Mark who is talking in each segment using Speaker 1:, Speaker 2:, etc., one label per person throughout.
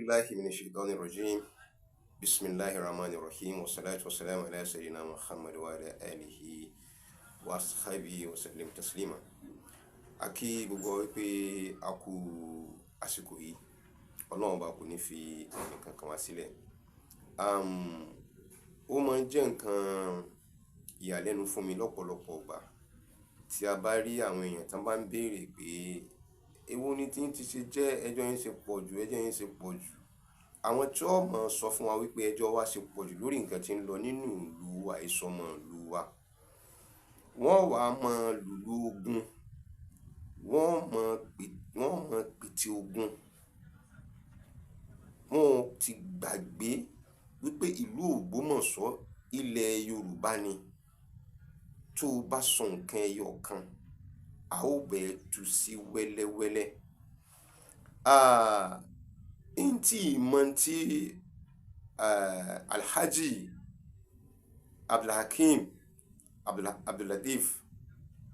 Speaker 1: بالله من الشيطان الرجيم بسم الله الرحمن الرحيم والصلاة والسلام على سيدنا محمد وعلى آله وصحبه وسلم تسليما. Akí gbogbo wípé a kú àsìkò yìí, Ọlọ́run bá kò ní fi ẹnì kankan wá sílẹ̀. Ó máa ń jẹ́ nǹkan ìyàlẹ́nu fún mi lọ́pọ̀lọpọ̀ ìgbà tí a bá rí àwọn èèyàn tán bá ń béèrè pé èwo ni tí ń ti ṣe jẹ́ ẹjọ́ yín ṣe pọ̀ jù, ẹjọ́ yín ṣe pọ̀ jù. Àwọn tí wọ́n mọ̀ sọ fún wa wípé ẹjọ́ wa ṣe pọ̀ jù lórí nǹkan tí ń lọ nínú ìlú wa, ìsọmọ ìlú wa. Wọ́n wá mọ lùlù ogun, wọ́n mọ pìtì ogun. Wọ́n ti gbàgbé wípé ìlú Ògbómọ̀ṣọ́ ilẹ̀ Yorùbá ni. Tó o bá sọ nǹkan ẹyọ kan, a ó bẹ̀ tú sí wẹ́lẹ́wẹ́lẹ́. Ntí ìmọ̀ tí Alhaji Abdulhakeem Abdulateef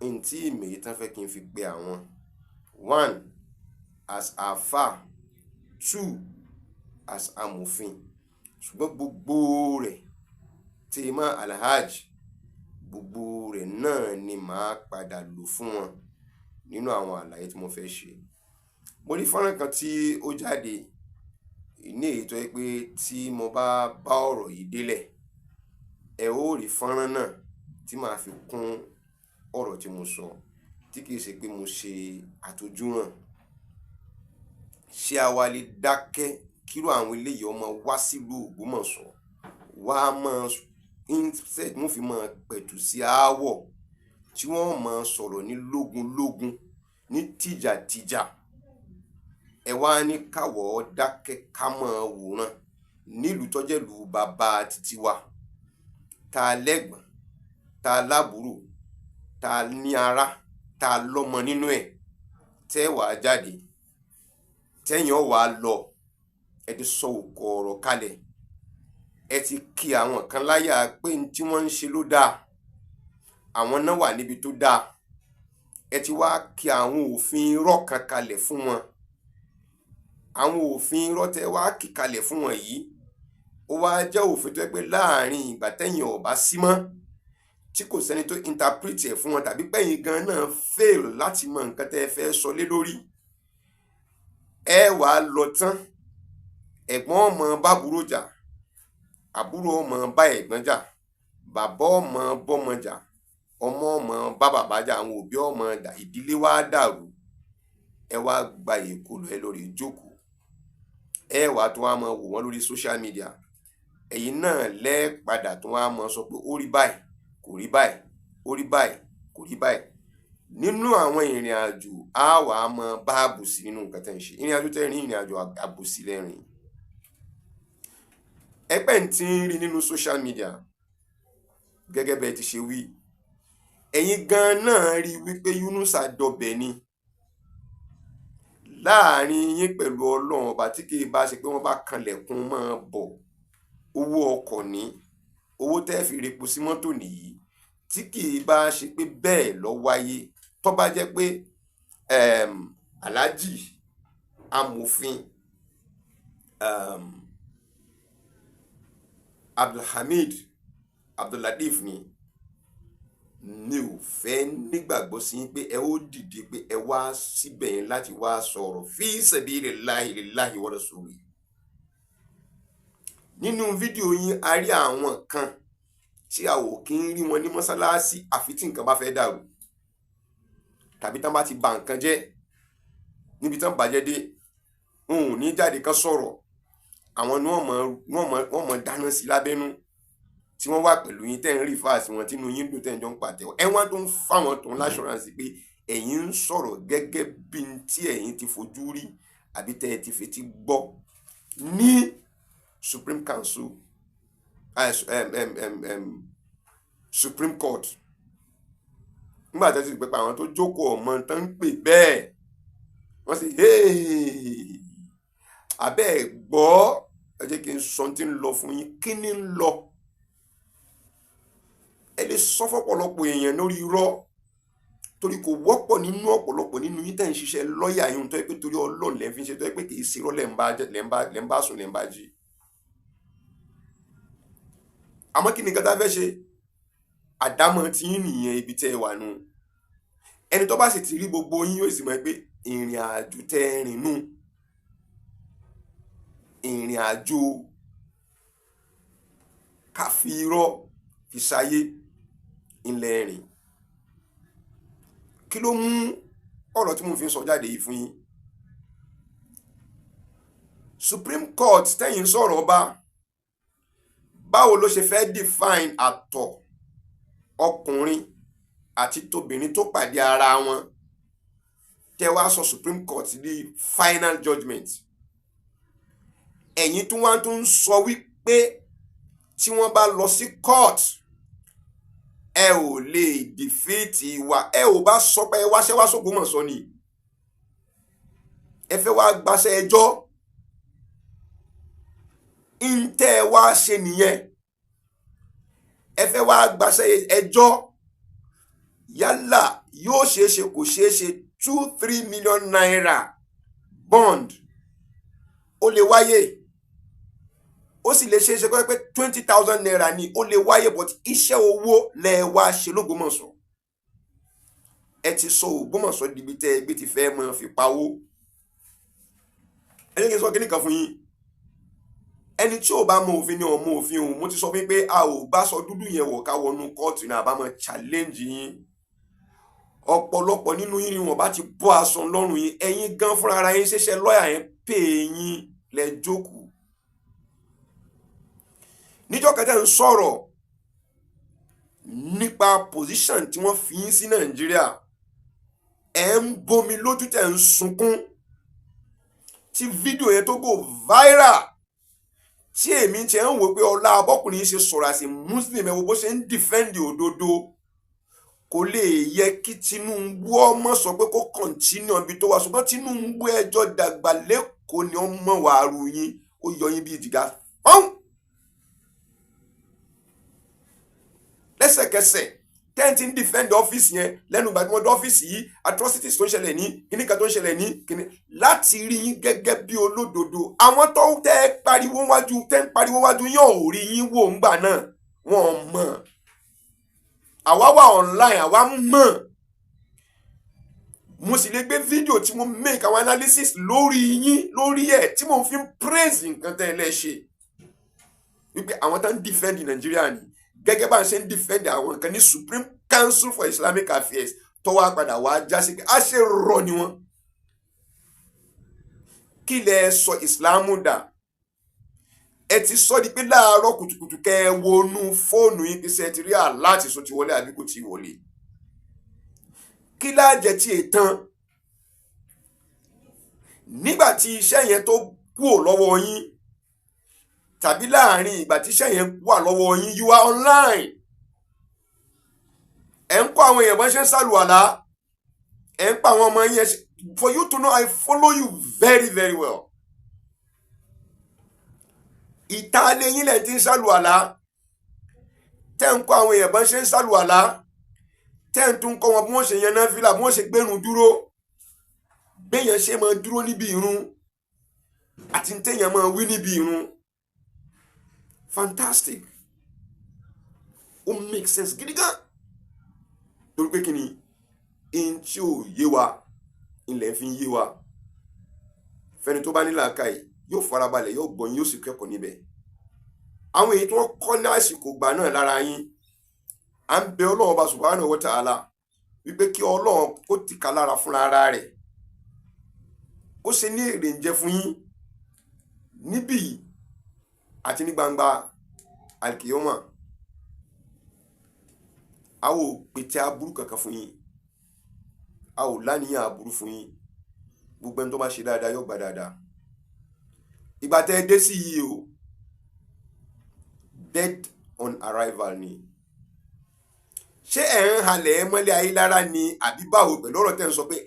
Speaker 1: ntí ìmọ̀ yìí tán fẹ́ kí n fi pe àwọn. 1 as àfà, 2 as amòfin. Ṣùgbọ́n gbogbo rẹ̀ tí ìmọ̀ Alhaji gbogbo rẹ̀ náà ni màá padà lò fún wọn nínú àwọn àlàyé tí mo fẹ́ ṣe. Mo rí fọ́nrán kan tí ó jáde ní èyí tó yẹ pé tí mo bá ọ̀rọ̀ yìí délẹ̀, ẹ ó rí fọ́nrán náà tí màá fi kún ọ̀rọ̀ tí mo sọ, tí kìí ṣe pé mo ṣe àtojúràn. Ṣé a wá lè dákẹ́ kírú àwọn eléyìí ọmọ wá sílùú Ògbómọ̀ṣọ́ wá mọ́ instead mo fi mọ́ pẹ̀tù sí aáwọ̀ tí wọ́n mọ̀ sọ̀rọ̀ ní lógúnlógún, ní tìjàtìjà. Ẹ wá ní káwọ́ dákẹ́ ká mọ́ wòran nílùú tọ́jẹ́lùú bàbá títí wa. Ta lẹ́gbọ̀n, ta lábúrò, ta ní ará, ta lọ́mọ nínú ẹ̀. Tẹ́ wàá jáde, tẹ́yìn ọ̀ wá lọ, ẹ ti sọ òkò ọ̀rọ̀ kalẹ̀. Ẹ ti kí àwọn kan láyà pé tí wọ́n ń ṣe ló dáa, àwọn náà wà níbi tó dáa. Ẹ ti wá kí àwọn òfin irọ́ kan kalẹ̀ fún wọn. Àwọn òfin irọ́ tẹ́ wá kí kalẹ̀ fún wọn yìí, ó wá jẹ́ òfin tó yẹ pé láàrin ìgbà tẹ́yìn ò bá sí mọ́, tí kò sẹ́ni tó interpret ẹ̀ fún wọn, tàbí pẹ́yìn gan náà fail láti mọ nǹkan tẹ́ fẹ́ sọ lé lórí. Ẹ wá lọ tán, ẹ̀gbọ́n ọmọ bábúrò jà, àbúrò ọmọ bá ẹ̀gbọ́n jà, bàbá ọmọ bọ́mọ jà, ọmọ ọmọ bá bàbá jà, àwọn òbí ọmọ dà, ìdílé wa dàrú. Ẹ wá gba èkó lọ ẹ lórí ìjókòó. Ẹ wá tó wá mọ wò wọ́n lórí social media. Ẹ̀yin náà padà tó wá mọ sọ pé ó rí báyìí, kò rí báyìí, ó rí báyìí, kò rí báyìí. Nínú àwọn ìrìn àjò á wà á mọ bá àbòsí nínú nǹkan tẹ́ ń ṣe. Ìrìn àjò tẹ́ ìrìn àjò àbòsí lẹ́rìn. Ẹgbẹ́ ń tí ń rí nínú social media gẹ́gẹ́ bẹ́ẹ̀ ti ṣe wí. Ẹ̀yin gan náà rí wípé Yunusa dọbẹ̀ ni láàrin yín pẹ̀lú Ọlọ́run ọba, tí kì í bá ṣe pé wọ́n bá kanlẹ̀kùn máa bọ̀. Owó ọkọ̀ ní, owó tẹ́ fi repo sí mọ́tò nìyí, tí kì í bá ṣe pé bẹ́ẹ̀ lọ wáyé. Tó bá jẹ́ pé Alhaji amòfin Abdulhamid Abdulateef ni ò fẹ́ nígbàgbọ́ sí pé ẹ ó dìde pé ẹ wá síbẹ̀ yẹn láti wá sọ̀rọ̀ fi sabilillahi lillahi wa rasuli. Nínú fídíò yín a rí àwọn kan tí a ò kí ń rí wọn ní mọ́sálásí àfi tí nǹkan bá fẹ́ dàrú, tàbí tán bá ti ba nǹkan jẹ́ níbi tán bàjẹ́ dé, wọn ò ní jáde kan sọ̀rọ̀. Àwọn ni wọ́n mọ̀ dáná sí lábẹ́nú, tí wọ́n wà pẹ̀lú yín tẹ́ ń rí fáàsì wọn, tínú yín dùn tẹ́ ń jọ ń pàtẹ́wọ́. Ẹ wọ́n tó ń fáwọn tó ń láṣọ́ránsì pé ẹ̀yin ń sọ̀rọ̀ gẹ́gẹ́ bí tí ẹ̀yin ti fojú rí àbí tẹ́ ẹ ti fetí gbọ́ ní Supreme Council, Supreme Court. Nígbà tí wọ́n ti pẹ́ pa àwọn tó jókòó ọmọ tán ń pè bẹ́ẹ̀, wọ́n sì abẹ́ ẹ̀ gbọ́. Ẹ jẹ́ kí n sọ tí ń lọ fún yín. Kí ni ń lọ? Ẹ lè sọ fọ́pọ̀lọpọ̀ èèyàn lórí irọ́ torí kò wọ́pọ̀ nínú ọ̀pọ̀lọpọ̀ nínú yín tẹ̀ ń ṣiṣẹ́ lọ́ọ̀yà yín tó yẹ pé torí Ọlọ́run lẹ́ fi ń ṣe tó yẹ pé kì í ṣe irọ́ lẹ́ ń bá sùn lẹ́ ń bá jí. àmọ́ kí ni nǹkan tá a fẹ́ ṣe? àdámọ̀ tí yín nìyẹn, ibi tẹ́ ẹ wà nù. ẹni tó bá sì ti rí gbogbo yín yóò sì mọ̀ pé ìrìn àjò tẹ́ ẹ rìn nù, ìrìn àjò ká fi irọ́ fi ṣayé ilẹ̀ rìn. kí ló mú ọ̀rọ̀ tí mo fi ń sọ jáde yìí fún yín? Supreme Court tẹ́yìn sọ̀rọ̀ ọba, báwo ló ṣe fẹ́ define àtọ̀ ọkùnrin àti tóbìnrin tó pàdé ara wọn tẹ́ wá sọ Supreme Court di final judgment? ẹ̀yin tí wọ́n tún sọ wípé tí wọ́n bá lọ sí court ẹ ò lè dìfíìtì wa, ẹ ò bá sọ pé ẹ wáṣẹ́ wá s'Ògbómọ̀ṣọ́ ni, ẹ fẹ́ wá gbaṣẹ́ ẹjọ́, ntẹ́ ẹ wá ṣe nìyẹn, ẹ fẹ́ wá gbaṣẹ́ ẹjọ́. yálà yóò ṣeéṣe kò ṣeéṣe 2-3 million naira bond ó lè wáyé, ó sì lè ṣeéṣe kọ́ pé 20,000 naira ni ó lè wáyé, but iṣẹ́ owó lẹ wá ṣe l'Ògbómọ̀ṣọ́. ẹ ti sọ Ògbómọ̀ṣọ́ dibi tẹ́ ẹgbẹ́ ti fẹ́ mọ́ fi pawó. ẹni kí n sọ kíní kan fún yín, ẹni tí ò bá mọ òfin ni ọmọ òfin òun. mo ti sọ fún pé a ò bá sọ dúdú yẹn wọ̀ ká wọnú kóòtù náà bá mọ challenge yín. ọ̀pọ̀lọpọ̀ nínú yín ni wọ́n bá ti bọ́ aṣọ lọ́rùn yín, ẹ̀yin gan fúnra ara yín ṣẹ̀ṣẹ̀ lọ́ọ̀yà yẹn pè yín lẹ jókòó. níjọ́ kẹtẹ́ ń sọ̀rọ̀ nípa position tí wọ́n fi yín sí Nàìjíríà, ẹ̀ ń bomi lójú tẹ̀ ń sunkún, tí fídíò yẹn tó go viral, tí èmi ti ń wò pé ọlá abọ́kùnrin ṣe sọ̀rọ̀ àti Muslim ẹ̀ wo bó ṣe ń defend òdodo. kò lè yẹ kí Tinubu ọmọ sọ pé kó continue ibi tó wà, ṣùgbọ́n Tinubu ẹjọ́ dàgbà lẹ́kọ̀ọ́ ni ọmọ wàárù yín, ó yọ yín bíi jìgá fọ́n. lẹ́sẹ̀kẹsẹ̀ tẹ́ǹtì ń defend ọ́fíìsì yẹn lẹ́nu ìgbà tí wọ́n dé ọ́fíìsì yìí, atrocities tó ń ṣẹlẹ̀ ní kíní kan tó ń ṣẹlẹ̀ ní kíní, láti rí yín gẹ́gẹ́ bí olódodo. àwọn tó tẹ́ ń pariwo wájú yín ò rí yín wò ńgbà náà, wọ́n mọ̀. àwa wà online, àwa mọ̀. mo sì lè gbé fídíò tí mo make àwọn analysis lórí yín lórí ẹ̀ tí mo fi ń praise nǹkan tẹ́ ẹ lẹ́ ṣe, wípé àwọn tó ń defend Nàìjíríà ni, gẹ́gẹ́ bá ń ṣe ń defend àwọn nǹkan ní Supreme Council for Islamic Affairs tó wá padà wá já sí pé a ṣe rọ ni wọ́n. kí lẹ sọ ìsìlámù dà? ẹ ti sọ di pé láàárọ̀ kùtùkùtù kẹ́ ẹ wọnú fóònù yín pé ṣe ti rí àláàtì sọ ti wọlé àbí kò ti wọlé. kí láàjẹ tí è tán nígbà tí iṣẹ́ yẹn tó kúrò lọ́wọ́ yín, tàbí láàrin ìgbà tí iṣẹ́ yẹn wà lọ́wọ́ yín, you are online. ẹ̀ ń kọ́ àwọn èèyàn bọ́n ṣe ń ṣàlùwàlá, ẹ̀ ń pa àwọn ọmọ yẹn. For you to know, I follow you very very well. ìtàlẹ̀ yín lẹ̀ ti ń ṣàlùwàlá, tẹ́ ń kọ́ àwọn èèyàn bọ́n ṣe ń ṣàlùwàlá, tẹ́ ń tún kọ́ wọn bí wọ́n ṣe yan náfìlà, bí wọ́n ṣe gbẹ́rùn dúró, béèyàn ṣe máa dúró níbi ìrun àti téèyàn máa wí níbi ìrun. Fantastic. Ó make sense gidi gan. torí pé kí ni in tí ò yé wa ilẹ̀ fi ń yé wa. fẹ́ni tó bá ní làákàyè yóò farabalẹ̀, yóò gbọ́ yín, yóò sì kẹ́kọ̀ọ́ níbẹ̀. àwọn èyí tí wọ́n kọ́ ní àsìkò gbà náà lára yín, à ń bẹ Ọlọ́run bá subhanahu wa ta'ala wípé kí Ọlọ́run kó tìka lára fúnra ara rẹ̀, ó ṣe ní èrè ń jẹ fún yín níbí àti ní gbangba alkiyoma. a ò pètè aburú kankan fún yín, a ò láníyàn aburú fún yín. gbogbo ẹni tó bá ṣe dáadáa yóò gbà dáadáa. ìgbà tẹ́ ẹ dé sí yìí o, dead on arrival ni. ṣé ẹ̀ ń halẹ̀ ẹ mọ́lẹ̀ ayé lára ni àbí báwo? pẹ̀lú ọ̀rọ̀ tẹ́ ń sọ pé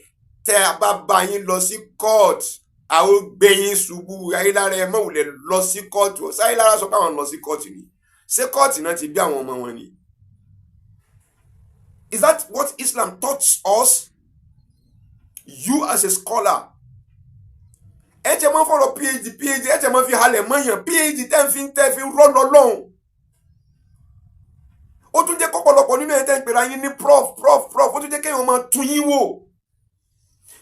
Speaker 1: tẹ́ a bá bá yín lọ sí court a ó gbé yín ṣubú, ayé lára ẹ mọ́ wùlẹ̀ lọ sí court. sáyé lára sọ pé àwọn lọ sí court ni, ṣé court náà ti bí àwọn ọmọ wọn ni? Is that what Islam taught us? You as a scholar, ẹ jẹ́ mọ́ fọ̀rọ̀ PhD ẹ jẹ́ mọ́ fi halẹ̀ mọ́yàn PhD tẹ́ fi rọ́ lọ́lọ́hún. Ó tún jẹ́ kọ́pọ̀lọpọ̀ nínú ẹ̀ tẹ́ ń pèrè ayé ní prof ó tún jẹ́ kéèyàn máa tún yín wò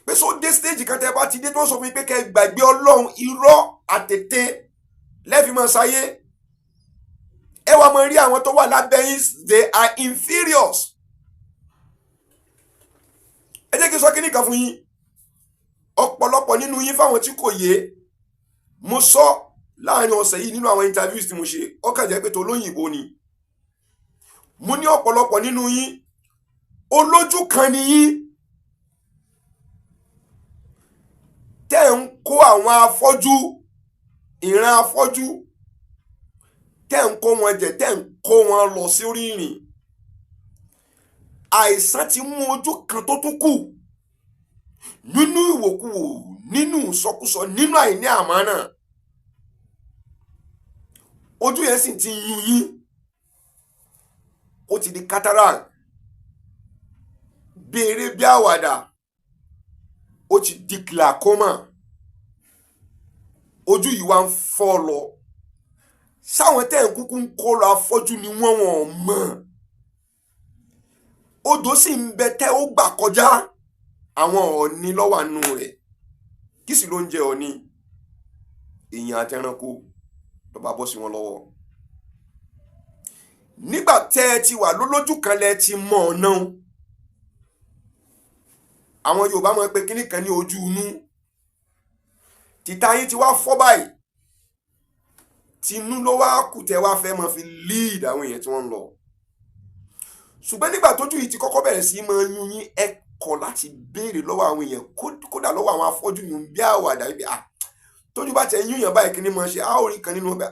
Speaker 1: pé so dé stage kan tẹ́ bá ti dé tó sọ fún yín pé kẹ́ gbàgbé Ọlọ́run, irọ́ àtètè lẹ́fì máa ṣayé. Ẹ wá máa rí àwọn tó wà lábẹ́ yín, they are inferiors. Ẹ jẹ́ kí n sọ kíní kan fún yín, ọ̀pọ̀lọpọ̀ nínú yín fáwọn tí kò yé, mo sọ láàrin ọ̀sẹ̀ yìí nínú àwọn interviews tí mo ṣe, ó kàn jẹ́ pé tó lóyìnbó ni. Mo ní ọ̀pọ̀lọpọ̀ nínú yín olójú kan ni yín, tẹ́ ń kó àwọn afọ́jú, ìran afọ́jú, tẹ́ ń kó wọn jẹ, tẹ́ ń kó wọn lọ sí orí ìrìn. Àìsàn ti mú ojú kan tó tún kù nínú ìwòkuwò, nínú ìsọkúsọ, nínú àìní àmánà. Ojú yẹn sì ti yún yín, ó ti di cataract, béèrè bí àwàdà, ó ti di glaucoma. Ojú yìí wá ń fọ́ lọ. Sáwọn tẹ́ ń kúkú ń kó lọ afọ́jú ni wọ́n mọ̀. Odò sì ń bẹ tẹ́ ó gbà kọjá, àwọn ọ̀ọ̀ni lọ́wọ́ àánú rẹ̀. Kí sì ló ń jẹ ọ̀ọ̀ni? Èèyàn àti ẹranko ló bá bọ́ sí wọn lọ́wọ́. Nígbà tẹ́ ẹ ti wà lójú kan lẹ ti mọ̀ ọ̀nà. Àwọn Yorùbá mọ̀ pé kíní kan ní ojú inú. Tìta yín ti wá fọ́ báyìí. Tinú ló wá kù tẹ́ wá fẹ́ mọ́ fi lead àwọn èèyàn tí wọ́n ń lọ. Ṣùgbọ́n nígbà tójú yìí ti kọ́kọ́ bẹ̀rẹ̀ sí máa yún yín, ẹ kọ̀ láti béèrè lọ́wọ́ àwọn èèyàn, kódà lọ́wọ́ àwọn afọ́jú yìí bí àwàdà ibi tójú bá tẹ yún yàn báyìí kí ni mo ṣe á ò rí kan nínú ọbẹ̀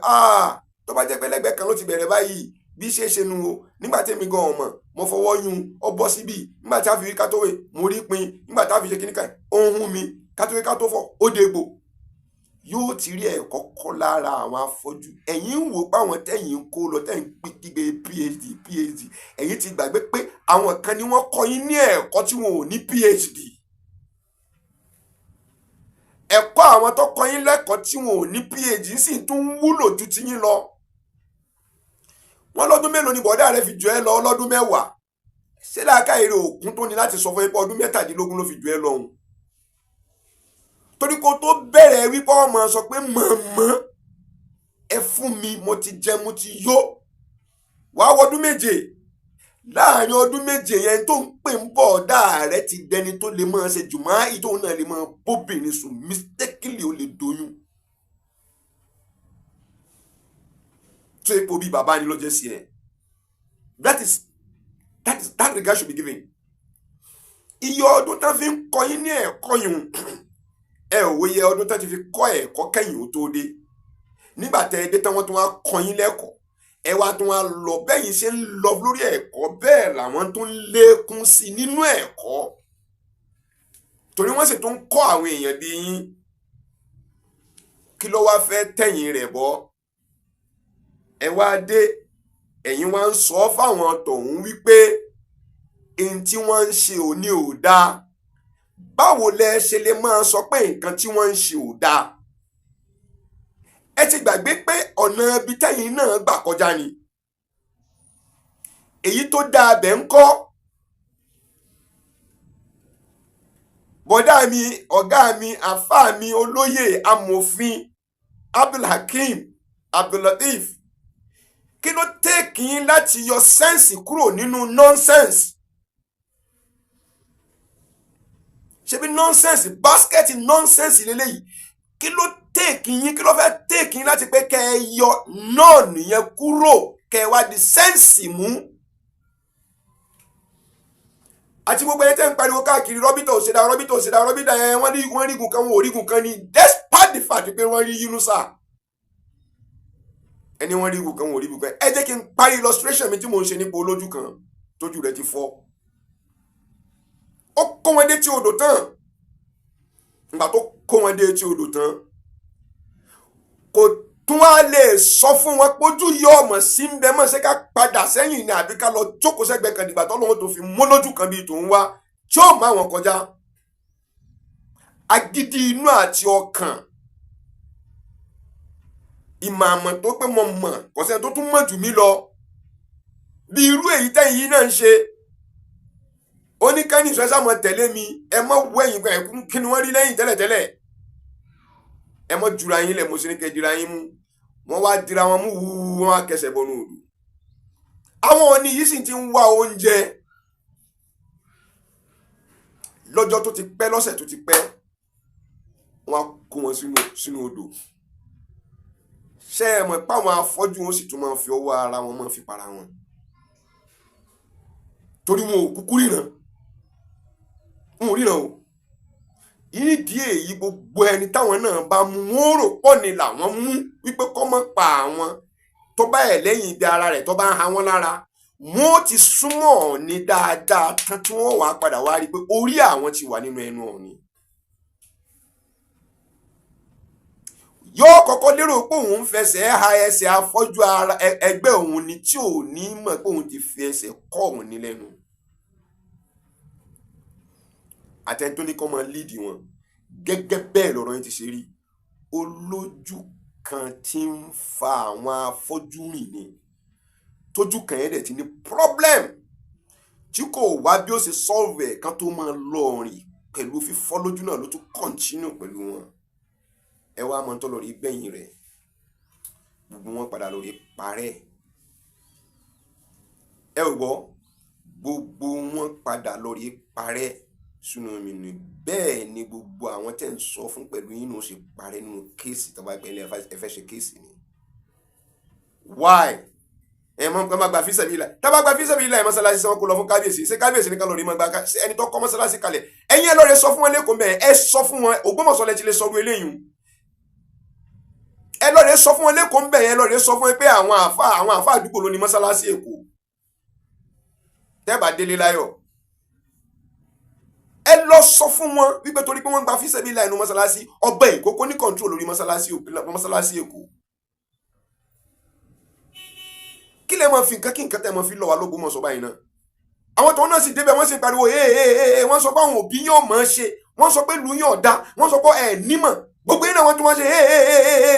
Speaker 1: tó bá jẹ́ pé lẹ́gbẹ̀ẹ́ kan ló ti bẹ̀rẹ̀ báyìí bí ṣe ṣe nu o. Nígbà tí èmi gan ọmọ mo fọwọ́ yún ọ bọ́ síbí, nígbà tí a fi rí ká tó wé mo rí pin, nígbà tí a fi ṣe kíní kan ó ń hún mi, ká tó wé ká tó fọ̀ ó dégbò. Yóò ti rí ẹ̀kọ́ kọ́ lára àwọn afọ́jú. Ẹ̀yin ń wò pé àwọn tẹ́yìn ń kó lọ tẹ́yìn kígbe PhD, ẹ̀yin ti gbàgbé pé àwọn kan ni wọ́n kọ́ yín ní ẹ̀kọ́ tí wọn ò ní PhD. Ẹ̀kọ́ àwọn tó kọ́ yín lẹ́kọ̀ọ́ tí wọn ò ní PhD sì tún wúlò ju ti yín lọ. Wọ́n lọ́dún mélòó ni bọ̀dá rẹ fi jù ẹ́ lọ? Lọ́dún 10. Ṣé làákàyè rẹ̀ òkun tó ní láti sọ fún yín pé ọdún 17 ló fi jù ẹ́ lọ òun? Torí kó tó bẹ̀rẹ̀ wípé ọmọ sọ pé mọ̀mọ́ ẹ fún mi, mo ti jẹ mo ti yó. Wàá wọdún 7. Láàrin ọdún 7 yẹn tó ń pè ń bọ̀ ọ̀dá rẹ ti dẹni tó lè máa ṣe jùmọ́ ìtòun náà lè máa bóbìnrin sùn mistakenly, ó lè doyún. Tó epo bí bàbá ni ló jẹ́ sí ẹ. That regard should be given. Iye ọdún tán fi ń kọ́ yín ní ẹ̀kọ́ yìí, ẹ ò wòye ọdún tán ti fi kọ́ ẹ̀kọ́ kẹ́yìn ó tó dé. Nígbà tẹ́ ẹ dé tán wọ́n tún wá kọ́ yín lẹ́kọ̀ọ́, ẹ wá tún wá lọ bẹ́yìn ṣe ń lọ lórí ẹ̀kọ́, bẹ́ẹ̀ làwọn tún lékún sí nínú ẹ̀kọ́. Torí wọ́n sì tún kọ́ àwọn èèyàn bí yín. Kí ló wá fẹ́ tẹ̀yìn rẹ̀ bọ́? Ẹ wá dé, ẹ̀yin wá ń sọ fáwọn tọ̀hún wípé ohun tí wọ́n ń ṣe ò ní ò dáa. Báwo lẹ ṣe lè máa sọ pé nǹkan tí wọ́n ń ṣe ò dáa? Ẹ ti gbàgbé pé ọ̀nà ibi tẹ́yìn náà gbà kọjá ni. Èyí tó dáa bẹ̀ ń kọ́. Bọ̀dá mi, ọ̀gá mi, àfáà mi, olóyè, amòfin Abdulhakeem, Abdullateef, kí ló tẹ́ẹ̀kì yín láti yọ sẹ́ǹsì kúrò nínú nọ́nsẹ́ǹsì? Ṣebí nọ́nsẹ́ǹsì, báskẹ́ẹ̀tì nọ́nsẹ́ǹsì lélẹ́yìí. Kí ló tẹ́ẹ̀kì yín, kí ló fẹ́ tẹ́ẹ̀kì yín láti pé kẹ́ ẹ yọ náà nìyẹn kúrò, kẹ́ ẹ wá di sẹ́ǹsì mú? Àti gbogbo ẹni tẹ́ ń pariwo káàkiri rọ́bìtà òṣèdá yẹn wọ́n rígun kan wọn ò rígun kan ni, despite the fact pé wọ́n rí Yunusa. Ẹni wọ́n rígun kan wọn ò rígun kan. Ẹ jẹ́ kí n parí illustration mi tí mò ń ṣe nípa olójú kan tójú rẹ̀ ti fọ́. Ó kó wọn dé tí odò tán. Nígbà tó kó wọn dé tí odò tán, kò tún wá lè lè sọ fún wọn pójú yọ ọmọ sí ń bẹ mọ́ ṣé ká padà sẹ́yìn ni àbí ká lọ jókòó sẹ́gbẹ̀ẹ́ kan dìgbà tọ́lọ́run tó fi mú lójú kan bíi tòun wá tí ó má wọn kọjá. Agídí inú àti ọkàn, ìmọ̀ àmọ̀ tó pé mo mọ̀ kọ̀sẹ́ tó tún mọ̀ jù mí lọ, bí irú èyí tẹ́yìn yìí náà ń ṣe. Ó ní kẹ́ni ìṣẹ́sà mọ̀ tẹ̀lé mi, ẹ mọ̀ wọ ẹ̀yìn kan ẹ̀kún kí ni wọ́n rí lẹ́yìn tẹ́lẹ̀tẹ́lẹ̀, ẹ mọ̀ jura yín lẹ̀ mo ṣe ní kẹ́ dira yín mú. Wọ́n wá dira wọn mú wúwú, wọ́n á kẹsẹ̀ bọnú odò. Àwọn Ọọ̀ni yìí sì ti ń wá oúnjẹ lọ́jọ́ tó ti pẹ́, lọ́sẹ̀ tó ti pẹ́, wọ́n á kó wọn sínú odò. Ṣé ẹ mọ̀ pé àwọn afọ́jú wọn sì tún máa fi ọwọ́ ara wọn máa fi para wọn, torí wọn ò kúkú ríran, wọn ò ríran o. Ìdí èyí gbogbo ẹni táwọn náà bá mú wọn rò pọ̀ ni làwọn mú wípé kọ́ mọ́ pa àwọn tó bá ẹ̀ lẹ́yìn ibi ara rẹ̀ tó bá ń ha wọ́n lára, wọn ó ti súnmọ́ Ọọ̀ni dáadáa tán tí wọ́n wàá padà wá rí i pé orí àwọn ti wà nínú ẹnu Ọọ̀ni. Yóò kọ́kọ́ lérò pé òun ń fẹsẹ̀ ha ẹsẹ̀ afọ́jú ara ẹgbẹ́ òun ni tí ò ní mọ̀ pé òun ti fi ẹsẹ̀ kọ́ òun ní lẹ́nu. Àtẹni tó ní kọ́ máa líìdì wọn gẹ́gẹ́ bẹ́ẹ̀ lọ́rọ̀ yín ti ṣe rí. Olójú kan tí ń fa àwọn afọ́jú rìn ni, tójú kan yẹn dẹ̀ ti ní problem tí kò wá bí ó ṣe solve ẹ̀ kan tó máa lọ rìn pẹ̀lú fífọ́ lójú náà ló tún continue pẹ̀lú wọn. Ẹ wá mọ̀ tó lórí gbẹ̀yìn rẹ̀, gbogbo wọn padà lórí parẹ́. Ẹ ò gbọ́, gbogbo wọn padà lórí parẹ́ sínú omi ni. Bẹ́ẹ̀ ni gbogbo àwọn tẹ́ ń sọ fún pẹ̀lú yín ló ṣe parẹ́ nínú kéèsì tó bá gbẹ̀lẹ̀ ẹ fẹ́ ṣe kéèsì ni. Why? Ẹ mọ̀ nǹkan máa gba fíṣẹ̀ bí ilà, tá bá gba fíṣẹ̀ bí ilà ẹ̀ mọ́sálásí sọ wọn kó lọ fún kábíyèsí, ṣé kábíyèsí nìkan lórí mọ́ gba ẹni tó kọ́ mọ́sálásí kalẹ̀. Ẹ̀yin ẹ lọ́ọ́ sọ fún wọn lẹ́kọ̀ọ́ mẹ́ẹ̀, ẹ sọ fún wọn Ògbómọ̀ṣọ́ lẹ ti lè sọ̀rọ̀ eléyìí. Ẹ lọ́ọ́ sọ fún wọn lẹ́kọ̀ọ́ ń bẹ̀ yẹn, lọ́ọ́ sọ fún wọn pé àwọn àfà àdúgbò ló ní mọ́sálásí Èkó. Tẹ́ bá délé láyọ̀, ẹ lọ sọ fún wọn wípé torí pé wọ́n gba fíṣẹ̀ bí ilà inú mọ́sálásí, ọba Èkó kò ní control lórí mọ́sálásí Èkó. Kí lè máa fi nǹkan kí nǹkan tẹ́ máa fi lọ wá l'Ógbómọ̀ṣọ́ báyìí náà. Àwọn tó náà sì débẹ̀ wọ́n sì pariwo wọ́n sọ pé àwọn òbí yóò mọ̀ ọ́n ṣe, wọ́n sọ pé ìlú yóò dá, wọ́n sọ pé ẹ̀ nímọ̀, gbogbo yín náà wọ́n tún wọ́n ṣe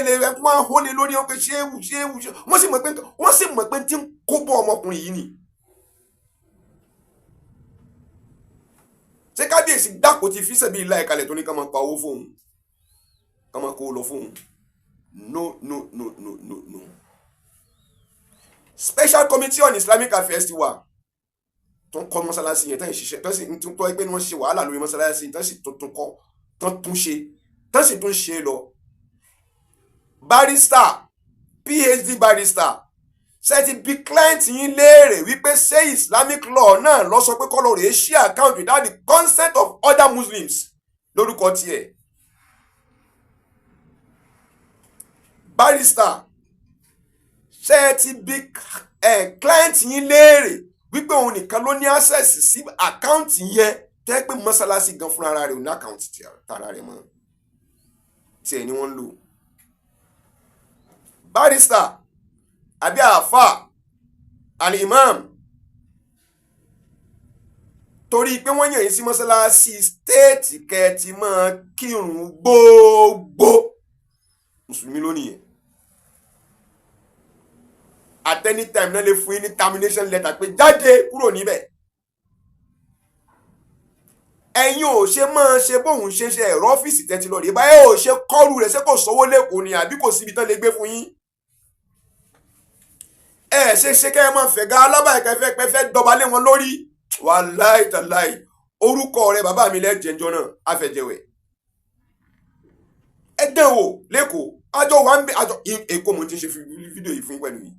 Speaker 1: lè rẹ̀ fún wọn hólé lórí wọn pé ṣéwù wọ́n sì mọ̀ pé tí ń kó bọ́ ọmọkùnrin yìí ni. Ṣé kábíyèsí dàpọ̀ ti fíṣẹ̀ bí ilá ìkàlẹ̀ tó ní ká máa pa owó fóun, ká máa kó lọ fóun? No. Special Committee on Islamic Affairs ti wà tó ń kọ́ mọ́sálásí yẹn tán ìṣiṣẹ́ tán sì ń tọ́ ẹgbẹ́ ni wọ́n ṣe wàhálà lórí mọ́sálásí tán sì tuntun kọ́ tán tún ṣe lọ. Barrister, PhD barrister, ṣe ti bí client yín léèrè wípé ṣé Islamic law náà lọ sọ pé kọ́lọ̀ rèé ṣí account without the consent of other Muslims lórúkọ tiẹ̀. Barrister, ṣe ti bí client yín léèrè wípé òun nìkan ló ní access sí account yẹn tẹ́ pé mọ́sálásí gan fúnra rẹ̀ ò ní account tara rẹ̀ mọ́ tiẹ̀ ni wọ́n ń lò. Barrister àbí àáfà al-imam, torí pé wọ́n yàn yín sí mọ́sálásí stéètì kẹ́ẹ̀tì máa kírun gbogbo mùsùlùmí lónìí yẹn. At any time náà lè fún yín ní termination letter pé jáde kúrò níbẹ̀. Ẹ̀yin ò ṣe máa ṣe bóun ṣe ẹ̀rọ ọ́fíìsì tẹ́tí lọ rí báyìí ò ṣe kọ́rù rẹ̀ ṣé kò sówó lẹ́kọ̀ọ́ ni àbí kò síbi tán lè gbé fún yín. Ẹ ṣe kẹ́ ẹ máa fẹ̀gá alábàáyíká fẹ́ dọba lé wọn lórí. Wàláì tàláì orúkọ rẹ̀ bàbá mi lẹ́jẹ̀jọ náà àfẹ̀jẹ̀wẹ̀. Ẹ dẹ̀ wò lẹ́kọ̀ọ́ àjọ wà ń bẹ àjọ Èkó mo ti ṣe fídíò yìí fún pẹ̀lú yìí.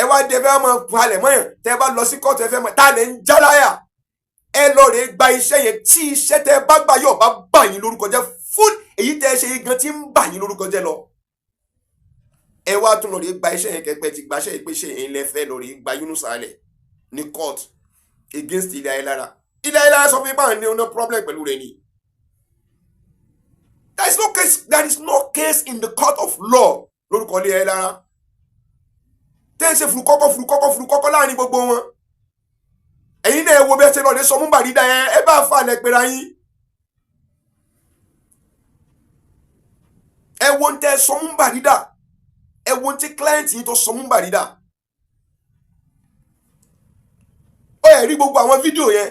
Speaker 1: Ẹ wá dé fẹ́ máa palẹ̀ mọ́yàn tẹ́ bá lọ sí kóòtù ẹ fẹ́ mọ́ ta lè ń jáláyà. Ẹ lọ rè gba iṣẹ́ yẹn tí iṣẹ́ tẹ́ bá gbà yóò bá bà yín lórúkọ jẹ́ fún èyí tẹ́ ṣe gan tí ń bà yín lórúkọ jẹ́ lọ. Ẹ wá tún lọ rè gba iṣẹ́ yẹn kẹ́pẹ́ ti gbaṣẹ́ yìí pé ṣe èyí lẹ fẹ́ lọ rè gba Yunus alẹ̀ ní court against Ilé Ayélára. Ilé Ayélára sọ fún mi báwọn ní ọ̀nà problem pẹ̀lú rẹ̀ ni. There is no case in the court of law lórúkọ ilé ẹ lára tẹ́ ń ṣe furukọ́kọ́ láàrin gbogbo wọn. ẹ̀yin náà ẹ wo bí ẹ ṣe lọ́ọ́ lè sọ mú Bàrídà yẹn ẹ bá fà lẹ́pẹ̀rẹ̀ yín. ẹ wo ń tẹ́ sọ mú Bàrídà ẹ wo ń tí client yìí tó sọ mú Bàrídà. ó yẹ rí gbogbo àwọn fídíò yẹn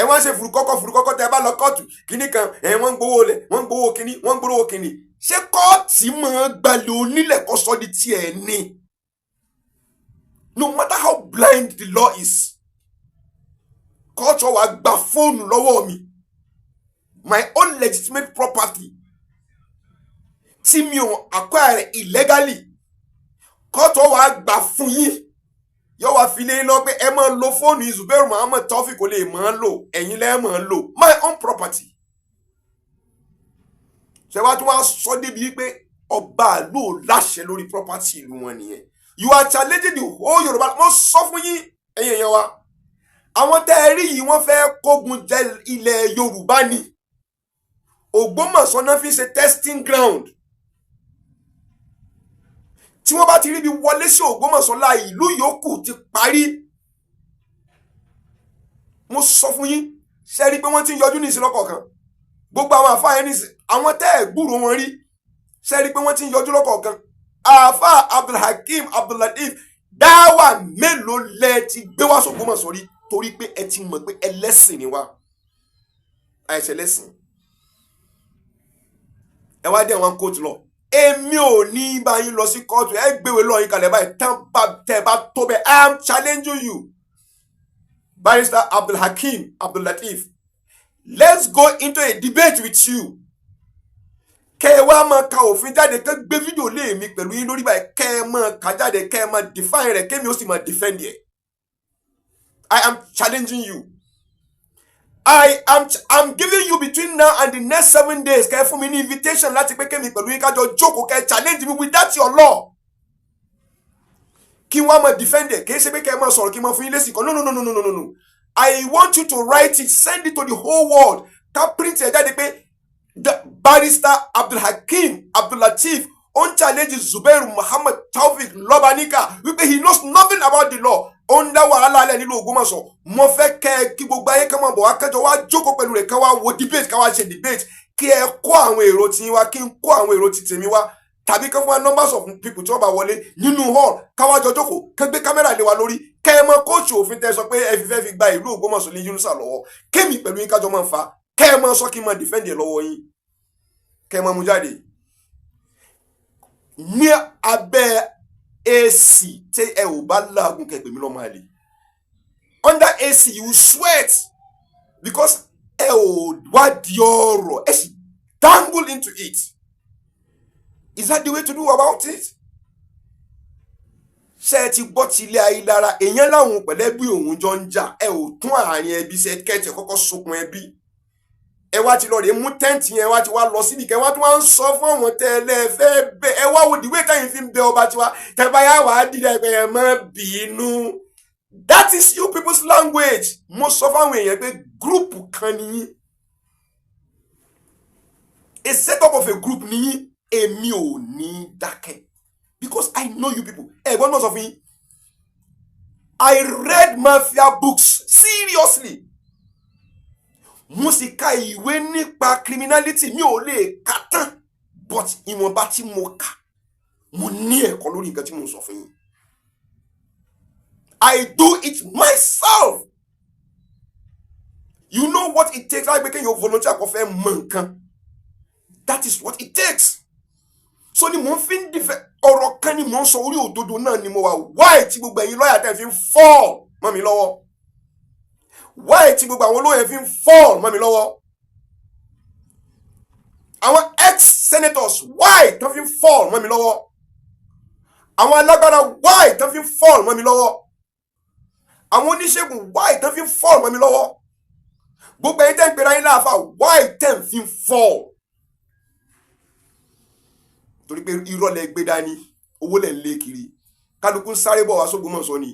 Speaker 1: ẹ wọ́n ṣe furukọ́kọ́ tẹ́ ẹ bá lọ kóòtù kíní kan ẹ wọ́n ń gbowó lẹ̀ wọ́n ń gbowó kíní wọ́n ń gbowó kíní. ṣé kóòtù máa gbalẹ̀ onílẹ̀ kọ́ sọ́ di tiẹ̀ ni? No matter how blind the law is, kóòtù wa gba fóònù lọ́wọ́ mi, my own legitimate property tí mi ò acquire illegally, kóòtù wa gba fún yín yóò wá fi lé lọ pé ẹ máa lo fóònù Zubairu Muhammad Taofeek kò lè máa lò ẹ̀yin lẹ́ẹ̀ máa lò my own property. ṣé wàá tún wá sọ débi pé ọba ló láṣẹ lórí property ìlú wọn nìyẹn. You are challenging the whole Yorùbá. Mo sọ fún yín ẹ̀yin èèyàn wa àwọn tẹ́ ẹ rí yìí wọ́n fẹ́ kógun jẹ ilẹ̀ Yorùbá ni. Ògbómọ̀ṣọ́ náà fi ṣe testing ground. Tí wọ́n bá ti rí bí wọlé sí Ògbómọ̀ṣọ́ la ìlú yòókù ti parí. Mo sọ fún yín ṣe rí pé wọ́n ti ń yọjú ní ìsìn lọ́kọ̀ọ̀kan. Gbogbo àwọn àfáà yẹn ní ìsìn àwọn tẹ́ ẹ̀ gbúrò wọn rí ṣe rí pé wọ́n ti ń yọjú lọ́kọ̀ọ̀kan. Àfáà Abdulhakeem Abdullateef dáwà mélòó lẹ ti gbé wá s'Ògbómọ̀ṣọ́ rí torí pé ẹ ti mọ̀ pé ẹlẹ́sìn ni wá àìṣẹ́ lẹ́sìn. ẹ wá dé àwọn kóòtù lọ èmi ò ní bá yín lọ sí kóòtù ẹ gbéwèé lọ yín kalẹ̀ báyìí tẹ́ bá tó bẹ́ẹ̀ I am challenging you Barrister Abdulhakeem Abdullateef, let's go into a debate with you. Kẹ́ ẹ wá máa ka òfin jáde kẹ́ gbé fídíò lé mi pẹ̀lú yín lórí báyìí kẹ́ ẹ máa ka jáde kẹ́ ẹ máa define rẹ̀ kémi ó sì máa defend ẹ̀. I am challenging you. I'm giving you between now and the next 7 days kẹ́ ẹ fún mi ní invitation láti pé kémi pẹ̀lú yín kájọ jókòó kẹ́ ẹ challenge me with that your law. Kí wọ́n máa defend ẹ̀ kì í ṣe pé kẹ́ ẹ máa sọ̀rọ̀ kí n máa fún yín lésì kan. No. I want you to write it, send it to the whole world. Ká print ẹ̀ jáde pé Barrister Abdulhakeem Abdullateef on challenge Zubairu Muhammad Taofeek Lobanika wípé he knows nothing about the law. Ó ń dá wàhálà alẹ́ nílùú Ògbómọ̀ṣọ́. Mo fẹ́ kẹ́ kí gbogbo ayé kan máa bọ̀ wá kẹjọ wá jókòó pẹ̀lú rẹ̀ ká wá wo debate ká wá ṣe debate kí ẹ kó àwọn èrò tí yín wá kí n kó àwọn èrò tí tèmi wá tàbí kán fún wa numbers of people tí wọ́n bá wọlé nínú hall ká wá jọ jókòó kẹ́ gbé kámẹ́rà lé wa lórí kẹ́ ẹ mọ kóòtù òfin tẹ́ sọ pé ẹ fi fẹ́ fi gba ìlú Ògbómọ̀ṣọ́ ní Yunusa lọ́wọ́ kémi pẹ̀lú yín kájọ máa fa kẹ́ ẹ mọ sọ kí n máa defend ẹ lọ́wọ́ yín kẹ́ ẹ mọ mú jáde ní abẹ́ AC tí ẹ ò bá láàgùn kẹ́ pè mí lọ́mọ àlè under AC you sweat because ẹ ò wá di ọ̀rọ̀ ẹ sì dangle into it. Is that the way to do about it? Ṣé ẹ ti gbọ́ ti ilé ayé lára èèyàn láwọn pẹ̀lẹ́ bí òun jọ ń jà ẹ ò tún àárín ẹbí ṣe kẹ́tẹ̀ kọ́kọ́ sokun ẹbí ẹ wá ti lọ rè mú tẹ́ǹtì yẹn wá ti wá lọ síbi kẹ́ wá tún wá ń sọ fún àwọn tẹ́lẹ̀ fẹ́ bẹ ẹ wá wo dìwé táyìn fi ń bẹ ọba tiwa tẹ́bá yá wàá dìde ẹgbẹ́ ẹ má bínú. That is you people's language. Mo sọ fáwọn èèyàn pé gúrùpù kan nìyí a set up of a group nìyí èmi ò ní dákẹ́ because I know you people. Ẹ̀gbọ́n náà sọ fún yín I read mafia books seriously. Mo sì ka ìwé nípa criminality mi ò lè kà tán but ìwọ̀nba tí mo kà mo ní ẹ̀kọ́ lórí nǹkan tí mo sọ fún yín. I do it myself. You know what it takes láti pé kéèyàn volunteer kó fẹ́ mọ nǹkan. That is what it takes. So ni mo fi ń dìfẹ́ ọ̀rọ̀ kan ni mo ń sọ orí òdodo náà ni mo wà why tí gbogbo ẹ̀yin lọ́ọ̀yà tẹ́ fi ń fall mọ́ mi lọ́wọ́ why tí gbogbo àwọn olóyè fi ń fall mọ́ mi lọ́wọ́ àwọn ex-senators why tán fi ń fall mọ́ mi lọ́wọ́ àwọn alágbára why tán fi ń fall mọ́ mi lọ́wọ́ àwọn oníṣègùn why tán fi ń fall mọ́ mi lọ́wọ́ gbogbo ẹ̀yin tẹ́ ń pera yín láàfà why tẹ́ fi ń fall. Torí pé irọ́ lẹ gbé dání owó lẹ lé kiri kálukú sáré bọ̀ wá s'Ògbómọ̀ṣọ́ ni.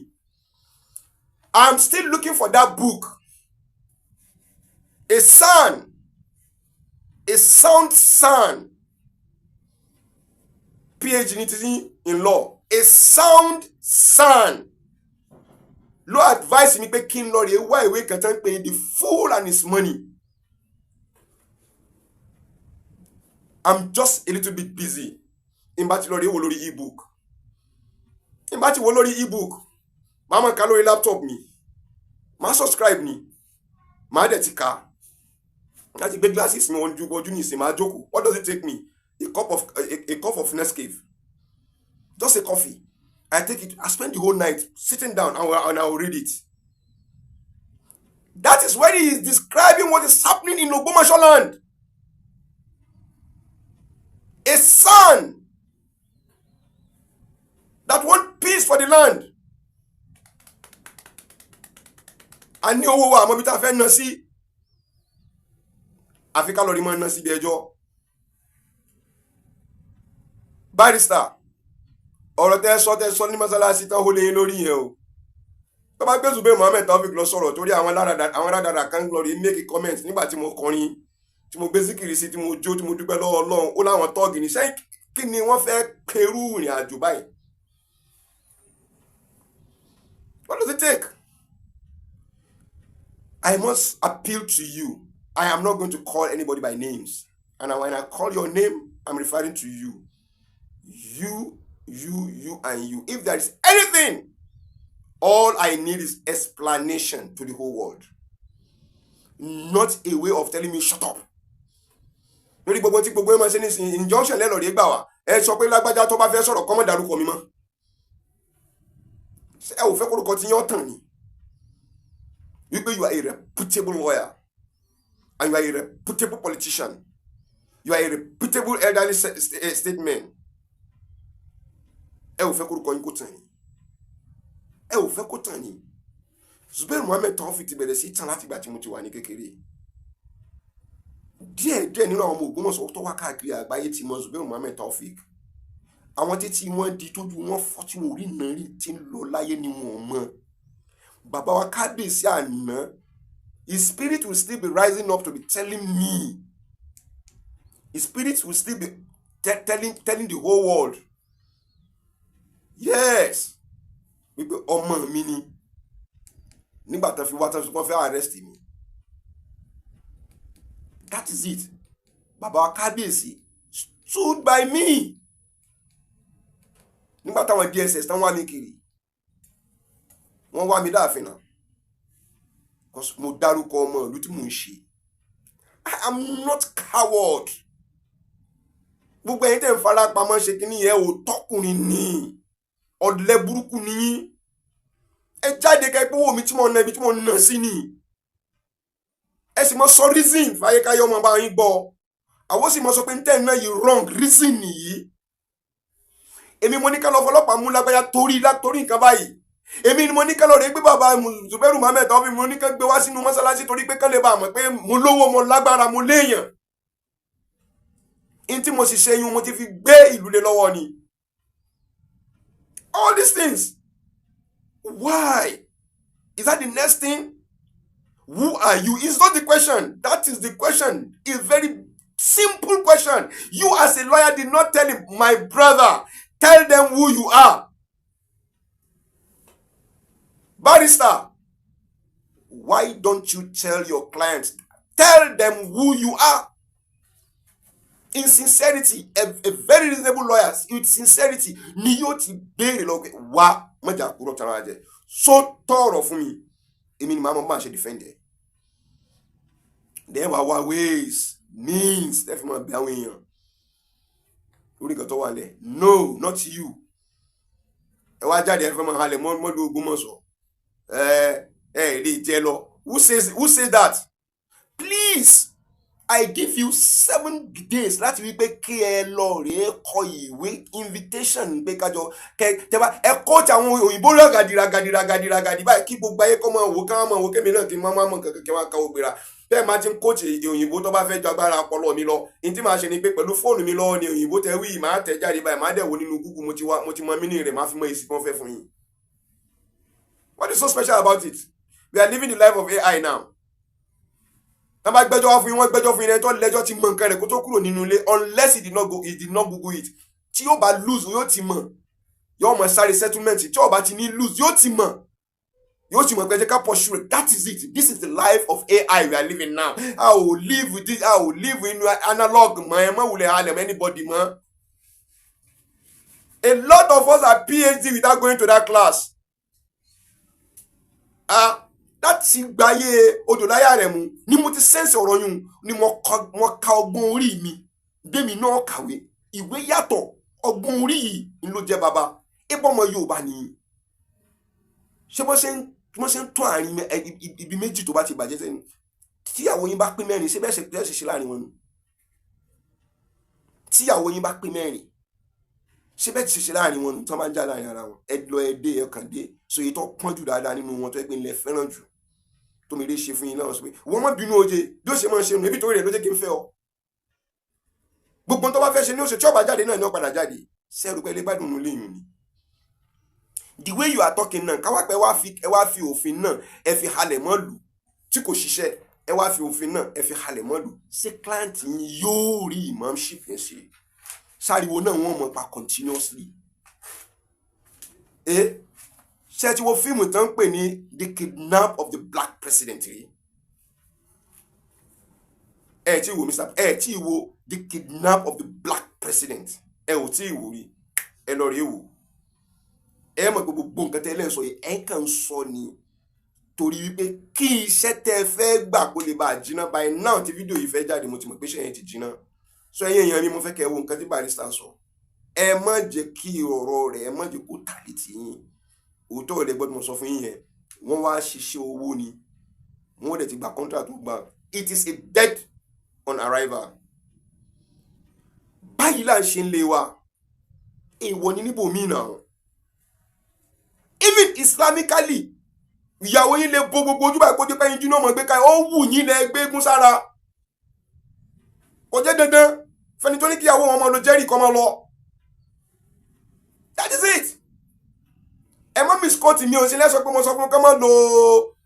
Speaker 1: I'm still looking for that book. A son a sound son, PhD in law, a sound son ló advice mi pé kí n lọ rèé wá ìwé kan tán pé The Fool and His Money. I'm just a little bit busy. In bá ti lọ rèé wò lórí ebook. In bá ti wò lórí ebook, màá máa kà lórí laptop mi. Màá subscribe ni. Màá dẹ̀ ti kà. Láti gbé glasses mi ojú ní ìsìn, màá jókòó. What does it take me? A cup of Nescafe. Just a coffee. I take it. I spend the whole night sitting down and I will read it. That is when he is describing what is happening in Ogbomoso land. A son that wants peace for the land. A ní owó wa àmọ́ bí tá fẹ́ ná sí. Àfi ká lọ rí mọ́ ná sí bí ẹjọ́. Barrister, ọ̀rọ̀ tẹ́ sọ ní mọ́sálásí tán ó lé lórí yẹn o. Tó bá gbé Zubairu Muhammed Taofeek lọ sọ̀rọ̀ torí àwọn aládàáda kan lọ rí make a comment nígbà tí mo kọrin, tí mo gbé síkìrì sí, tí mo jó, tí mo dúpẹ́ lọ́wọ́ Ọlọ́run, ó láwọn tọ́ọ̀gì ní sẹ́yìn kí ni wọ́n fẹ́ perú ìrìn àjò báyìí. What does it take? I must appeal to you. I am not going to call anybody by names. And when I call your name, I'm referring to you. You, and you. If there is anything, all I need is explanation to the whole world. Not a way of telling me, shut up. Lórí gbogbo tí gbogbo ẹ máa ṣe ní injunction lẹ́lọ́ rí gbà wá. Ẹ sọ pé lágbájá tó bá fẹ́ sọ̀rọ̀ kọ́mọ̀ dárúkọ mi mọ́. Ẹ ò fẹ́ kórúkọ tí yán tàn ni. You are a reputable lawyer. And you are a reputable politician. You are a reputable elderly statesman. Ẹ ò fẹ́ kórúkọ yín kó tàn ni. Ẹ ò fẹ́ kó tàn ni. Zubairu Muhammed Taofeek ti bẹ̀rẹ̀ sí tàn láti ìgbà tí mo ti wà ní kékeré. Díẹ̀ nínú àwọn ọmọ Ògbómọ̀ṣọ́ tó wá káàkiri àgbáyé ti mọ Zubairu Muhammed Taofeek. Àwọn títí wọ́n di tójú wọn fọ́ tí wọ́n rí náà rí tí ń lọ láyé ni wọ́n mọ̀. Bàbá wa kábíyèsí àná, his spirit will still be rising up to be telling me. His spirit will still be telling the whole world. Yes. Wípé ọmọ mi ni. Nígbà tán fi wá tán wọ́n fẹ́ arrest mi. That is it. Bàbá wa kábíyèsí stood by me. Nígbà táwọn DSS tán wá mi kiri. Wọ́n wá mi dáàfin náà. Because mo dárúkọ ọmọ ìlú tí mò ń ṣe. I am not coward. Gbogbo ẹ̀yin tẹ́ ń fara pamọ́ ṣe kíní yẹn ò tọkùnrin ni. Ọ̀lẹ burúkú ni yín. Ẹ jáde kẹ́ pé owó mi tí mo ná ibi tí mo ná sí ni. Ẹ sì mọ sọ reason fàyèkáyọ̀ ọmọ bá yín gbọ́. Àwọn sì mọ sọ pé ń tẹ́ ẹ̀ náà yìí wrong reason nìyí. Èmi mo ní ká lọ fọlọ́pàá mú lágbájá torí nǹkan báyìí. Èmi ni mo ní ká lọ rè gbé bàbá Zubairu Muhammed Taofeek mo ní ká gbé wá sínú mọ́sálásí torí pé kán lè bá mọ̀ pé mo lówó, mo lágbára, mo léèyàn. In tí mo sì ṣe yún mo ti fi gbé ìlú lé lọ́wọ́ ni. All these things. Why? Is that the next thing? Who are you? It's not the question. That is the question. It's a very simple question. You as a lawyer did not tell him, my brother, tell them who you are. Barrister, why don't you tell your clients? Tell them who you are. In sincerity, a very reasonable lawyer, with sincerity, ni yóò ti béèrè lọ́wọ́ wá mọ́jà kúrò tara jẹ. So tọrọ fún mi, èmi ni màá máa ṣe defender. Then wá ways, means, ẹ fi máa bẹ àwọn èèyàn. Lórí nǹkan tó wà lẹ̀. No, not you. Ẹ wá jáde ẹ fẹ́ máa halẹ̀ mọ́lú Ògbómọ̀ṣọ́. Lè jẹ lọ. Who says that? Please, I give you 7 days láti wí pé kí ẹ lọ rèé kọ ìwé invitation pé kájọ tẹ́bá ẹ coach àwọn òyìnbó ràgàdì báyìí kí gbogbo ayé kọ́ máa wò ká máa wò kémi náà kí máa mọ̀ kankan kí wọ́n ká ó gbéra. Bẹ́ẹ̀ máa ti ń coach èdè òyìnbó tó bá fẹ́ ju agbára ọpọlọ mi lọ. Ní tí màá ṣe ni pé pẹ̀lú fóònù mi lọ́wọ́ ni òyìnbó tẹ wí máa tẹ̀ jáde báyìí máa dẹ̀ wò nínú Google mo ti mọ mínì rẹ̀ máa fi mọ èsì kan fẹ́ fún yín. What is so special about it? We are living the life of AI now. tá bá gbẹ́jọ́ wá fún yín wọ́n gbẹ́jọ́ fún yín ẹni tó lẹ́jọ́ ti mọ nǹkan rẹ̀ kó tó kúrò nínú ilé unless he did not google it. Tí yóò bá lose yóò ti mọ̀, yóò mọ̀ sáré settlement. Tí yóò bá ti ní lose yóò ti mọ̀ pé jẹ́ ká pursue it. That is it. This is the life of AI we are living now. I will live with this. I will live in analog mọ́ ẹ mọ́ wulẹ̀ halẹ̀ anybody mọ́. A lot of us are PhD without going to that class. Láti gbáyé Odòláyà rẹ̀ mú ni mo ti sẹ́ǹsì ọ̀rọ̀ yún ni mo ka ọgbọ́n orí mi démi náà kàwé. Ìwé yàtọ̀, ọgbọ́n orí yìí ni ló jẹ́ bàbá. Ébọ̀ ọmọ Yorùbá ni ṣé bó ṣe ń tún àárín ibi méjì tó bá ti bàjẹ́ sẹ́yìn. Tíyàwó yín bá pín mẹ́rin ṣé bẹ́ẹ̀ ṣe láàrin wọn nù. Tíyàwó yín bá pín mẹ́rin ṣé bẹ́ẹ̀ ti ṣe láàrin wọn nù tí wọ́n bá ń jà láàrin ara wọn. Ẹ lọ ẹ dé ẹ kàn dé so èyí tó pọ́n jù dáadáa nínú wọn tó ẹ pé ilẹ̀ fẹ́ràn jù tó mi lè ṣe fún yín náà sọ pé wọ́n mọ̀ bínú oje bí ó ṣe máa ń ṣe nù ebi tó rẹ̀ ló jẹ́ kí n fẹ́ ọ. Gbogbo tó bá fẹ́ ṣe ní oṣù tí ọba jáde náà ní ọ̀padà jáde sẹ́rù pé ẹlẹ́gbàdùn nù léyìn ni. The way you are talking náà káwá pé ẹ wá fi òfin náà ẹ fi halẹ̀ mọ́ lù tí kò ṣiṣẹ́ ẹ wá fi òfin náà ẹ fi halẹ̀ mọ́ lù ṣé client yín yóò rí imamship yẹn ṣe sáriwo náà wọ́n mọ̀ pa continuously. Ṣé ti wo fíìmù tán ń pè ní The Kidnap of the Black President rí? Ẹ tí wo Mr. ẹ tí wo The Kidnap of the Black President ẹ ò tí wò rí ẹ lọ rí wò. Ẹ mọ̀ gbogbo nǹkan tẹ́ lẹ́ ń sọ yìí ẹ kàn sọ ni torí wípé kí iṣẹ́ tẹ́ fẹ́ gbà kó lè bá jiná by now tí fídíò yìí fẹ́ jáde mo ti mọ̀ pé iṣẹ́ yẹn ti jiná. So ẹ̀yin èèyàn mi mo fẹ́ kẹ́ wo nǹkan tí Barrister sọ. Ẹ má jẹ́ kí ọ̀rọ̀ rẹ̀ ẹ má jẹ́ kó tà létí yín. Òótọ́ ọ̀lẹ́ gbọ́dọ̀ mo sọ fún yín yẹn wọ́n wá ṣiṣẹ́ owó ni wọ́n dẹ̀ ti gba contract tó gbà. It is a dead on arrival. Báyìí là ń ṣe ń lé wa èèwọ̀ ní níbòmíì náà. Even Islamically ìyàwó yín lè bo gbogbo ojú báyìí kó jẹ́ pé yín jiná ọmọ gbé ká ó wù yín lẹ gbégún sára. Kò jẹ́ dandan fẹni tó ní kíyàwó wọn máa lo jẹ́rìí kọ́ máa lọ. That is it. Ẹ má misquote mi ò sí lẹ́sọ̀ pé mo sọ fún ká máa lo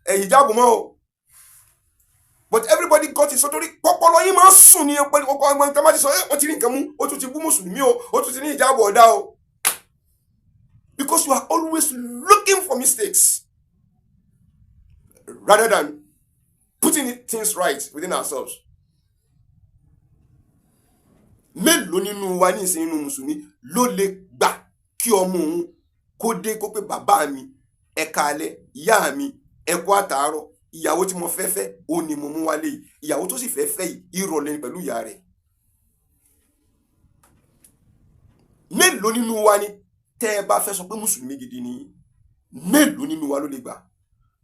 Speaker 1: hijabu mọ́ o. But everybody got it so torí pọ́pọ́lọ́ yín máa ń sùn ní ọpọlọ ọkọ̀ ọgbọ́n tá má ti sọ ó ti rí nǹkan mú ó tún ti bú mùsùlùmí o ó tún ti ní hijabu ọ̀dá o. Because you are always looking for mistakes rather than putting things right within ourselves. Mélòó nínú wa ní ìsìn inú mùsùlùmí ló lè gbà kí ọmọ òun kó dé kó pé bàbá mi ẹ káalẹ́ ìyá mi ẹ kú àtàárọ̀ ìyàwó tí mo fẹ́ òun ni mo mú wálé yìí ìyàwó tó sì fẹ́ yìí ìrọ̀lẹ́ pẹ̀lú ìyá rẹ̀. Mélòó nínú wa ni tẹ́ ẹ bá fẹ́ sọ pé mùsùlùmí gidi ni mélòó nínú wa ló lè gbà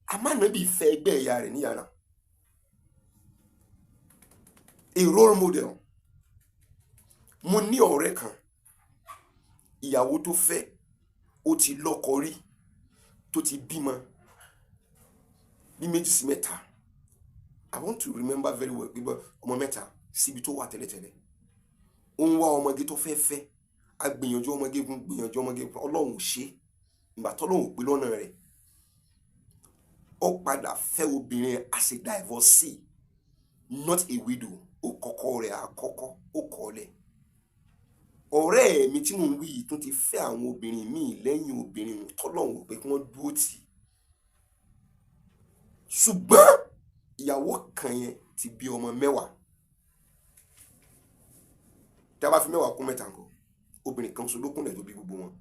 Speaker 1: Ànábì fẹ́ ẹgbẹ́ ìyá rẹ̀ ní yàrá. A role model. Mo ní ọ̀rẹ́ kan ìyàwó tó fẹ́ ó ti lọ́kọ rí tó ti bímọ bí méjì sí mẹ́ta. I want to remember very well gbígbọ́ ọmọ mẹ́ta síbi tó wà tẹ́lẹ̀tẹ́lẹ̀. Ó ń wá ọmọge tó fẹ́ agbìyànjú ọmọge fún gbìyànjú ọmọge fún Ọlọ́run ò ṣe ìgbà tọ́lọ́run ò pé lọ́nà rẹ̀. Ó padà fẹ́ obìnrin as a divorcee not a widow. Ó kọ́kọ́ rẹ̀ àkọ́kọ́ ó kọ́lẹ̀. Ọ̀rẹ́ mi tí mò ń wí yìí tún ti fẹ́ àwọn obìnrin míì lẹ́yìn obìnrin tọ́lọ́run pé kí wọ́n dúró tì. Ṣùgbọ́n ìyàwó kan yẹn ti bí ọmọ 10. Tí a bá fi 10 kún 3 nǹkan obìnrin kan ṣoṣo ló kúnlẹ̀ tó bí gbogbo wọn.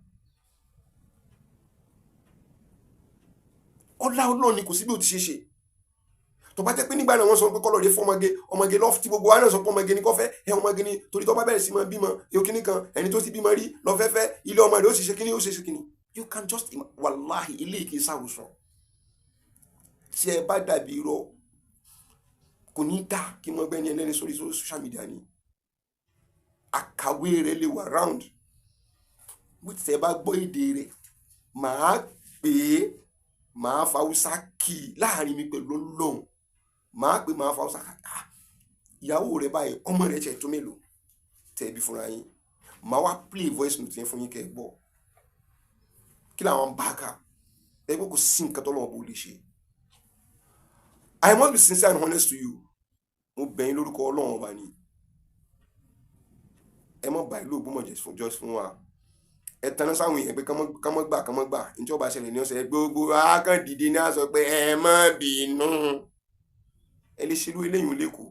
Speaker 1: Ọlọ́run ni kò sí bí ó ti ṣe ṣe. Tó bá jẹ́ pé nígbà náà wọ́n sọ pé kọ́lọ̀ rẹ̀ ọmọge lọ́fù tí gbogbo wa náà sọ pé ọmọge ní kọ́fẹ́ ọmọge ní torí tó bá bẹ̀rẹ̀ sí máa bímọ yóò kíní kan ẹni tó ti bímọ rí lọ́fẹ́fẹ́ ilé ọmọ rẹ̀ ó sì ṣe kíní ó ṣe kíní. You can just wàláhì ilé ìkí sàrùsọ. Tí ẹ bá dàbí irọ́ kò ní dá kí wọ́n gbẹ́ni ẹlẹ́ni sórí social media ni. Àkàwé rẹ̀ lè wà round. Bó ti tẹ́ bá gbọ́ èdè rẹ̀ màá pè é màá fa Hausa kì í láàrin mi pẹ̀lú Ọlọ́run. Màá pè máa fa Hausa kàkà ìyàwó rẹ̀ báyìí ọmọ rẹ̀ tiẹ̀ tó mélòó tẹ̀ bí fúnra yín. Màá wá play voice note yẹn fún yín kẹ́ ẹ gbọ́. Kí làwọn bá kà ẹ gbọ́ kò sí nǹkan tọ́lọ́wọ́ bó lè ṣe. I must be sincere and honest to you. mo bẹ̀ yín lórúkọ Ọlọ́run ọba ni ẹ mọ̀ bá ìlú Ògbómọ̀ṣọ́ fún wa ẹ tanná sáwọn èèyàn pé kọ́mọ́ gbà ìjọba ṣẹlẹ̀ ní ọ̀sẹ̀ gbogbo akandìdí ní àṣọ pé ẹ má bínú ẹ lè ṣerú eléyìí lẹ́kọ̀ọ́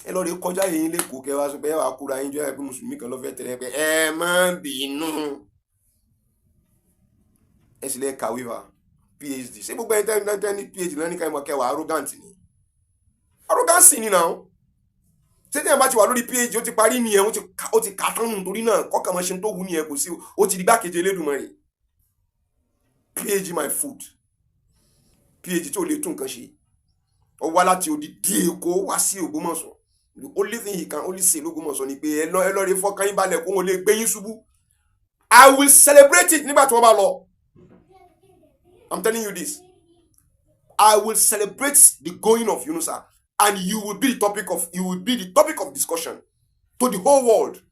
Speaker 1: ẹ lọ rí kọjá yìí lẹ́kọ̀ọ́ kẹ wá sọ pé ẹ wà kúra yín jọ ẹ pé mùsùlùmí kan lọ́fẹ́ tẹ̀lé pé ẹ má bínú ẹ sì lẹ́ kàwé wa PhD ṣé gbogbo ẹni tẹ́ ní PhD lẹ́ni ká ẹ mọ̀ kẹwàá arrogance ni náà ṣé tẹ́yìn bá ti wà lórí PhD ó ti parí nìyẹn ó ti kà tán nù torí náà kọ́kàn mọ́ ṣe tó wù nìyẹn kò sí ó ti di gbákejì Elédùmarè PhD my food PhD tí ò lè tún nǹkan ṣe ó wá láti odidi Èkó wá sí Ògbómọ̀ṣọ́ the only thing he can only say lÓgbómọ̀ṣọ́ ni pé ẹ lọ rí fọkàn yín balẹ̀ kó wọn lè gbé yín ṣubú I will celebrate it nígbà tí wọ́n bá lọ I'm telling you this I will celebrate the going of Yunusa and you will be the topic of discussion to the whole world.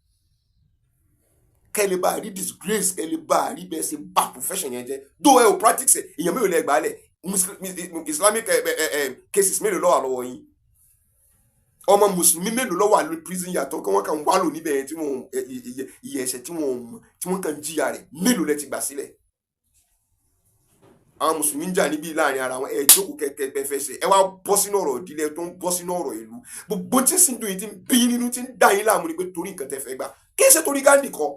Speaker 1: Kẹ́lẹ́ bá rí disgrace kẹ́lẹ́ bá rí bẹ́ẹ̀ ṣe bá profession yẹn jẹ́ though ẹ ò practice ẹ̀ èèyàn mélòó lẹ́ gbà á lẹ̀ Islamic cases mélòó ló wà lọ́wọ́ yín ọmọ mùsùlùmí mélòó ló wà lórí prison yàtọ̀ kí wọ́n kàn wá lò níbẹ̀ yẹn tí wọ́n ìyẹ̀ ẹ̀ṣẹ̀ tí wọ́n kàn jìyà rẹ̀ mélòó lẹ́ ti gbà sílẹ̀ àwọn mùsùlùmí ń jà níbí láàrin ara wọn ẹ jókòó kẹkẹ fẹsẹ ẹ wá bọ́ sínú ọ̀rọ̀ ìdílé tó ń bọ́ sínú ọ̀rọ̀ ìlú gbogbo tí ń sìn dùn yìí tí ń bí nínú tí ń dà yín láàmú ni pé torí nǹkan tẹ́ fẹ́ gbà kí ẹ ṣe torí Gandhi kọ́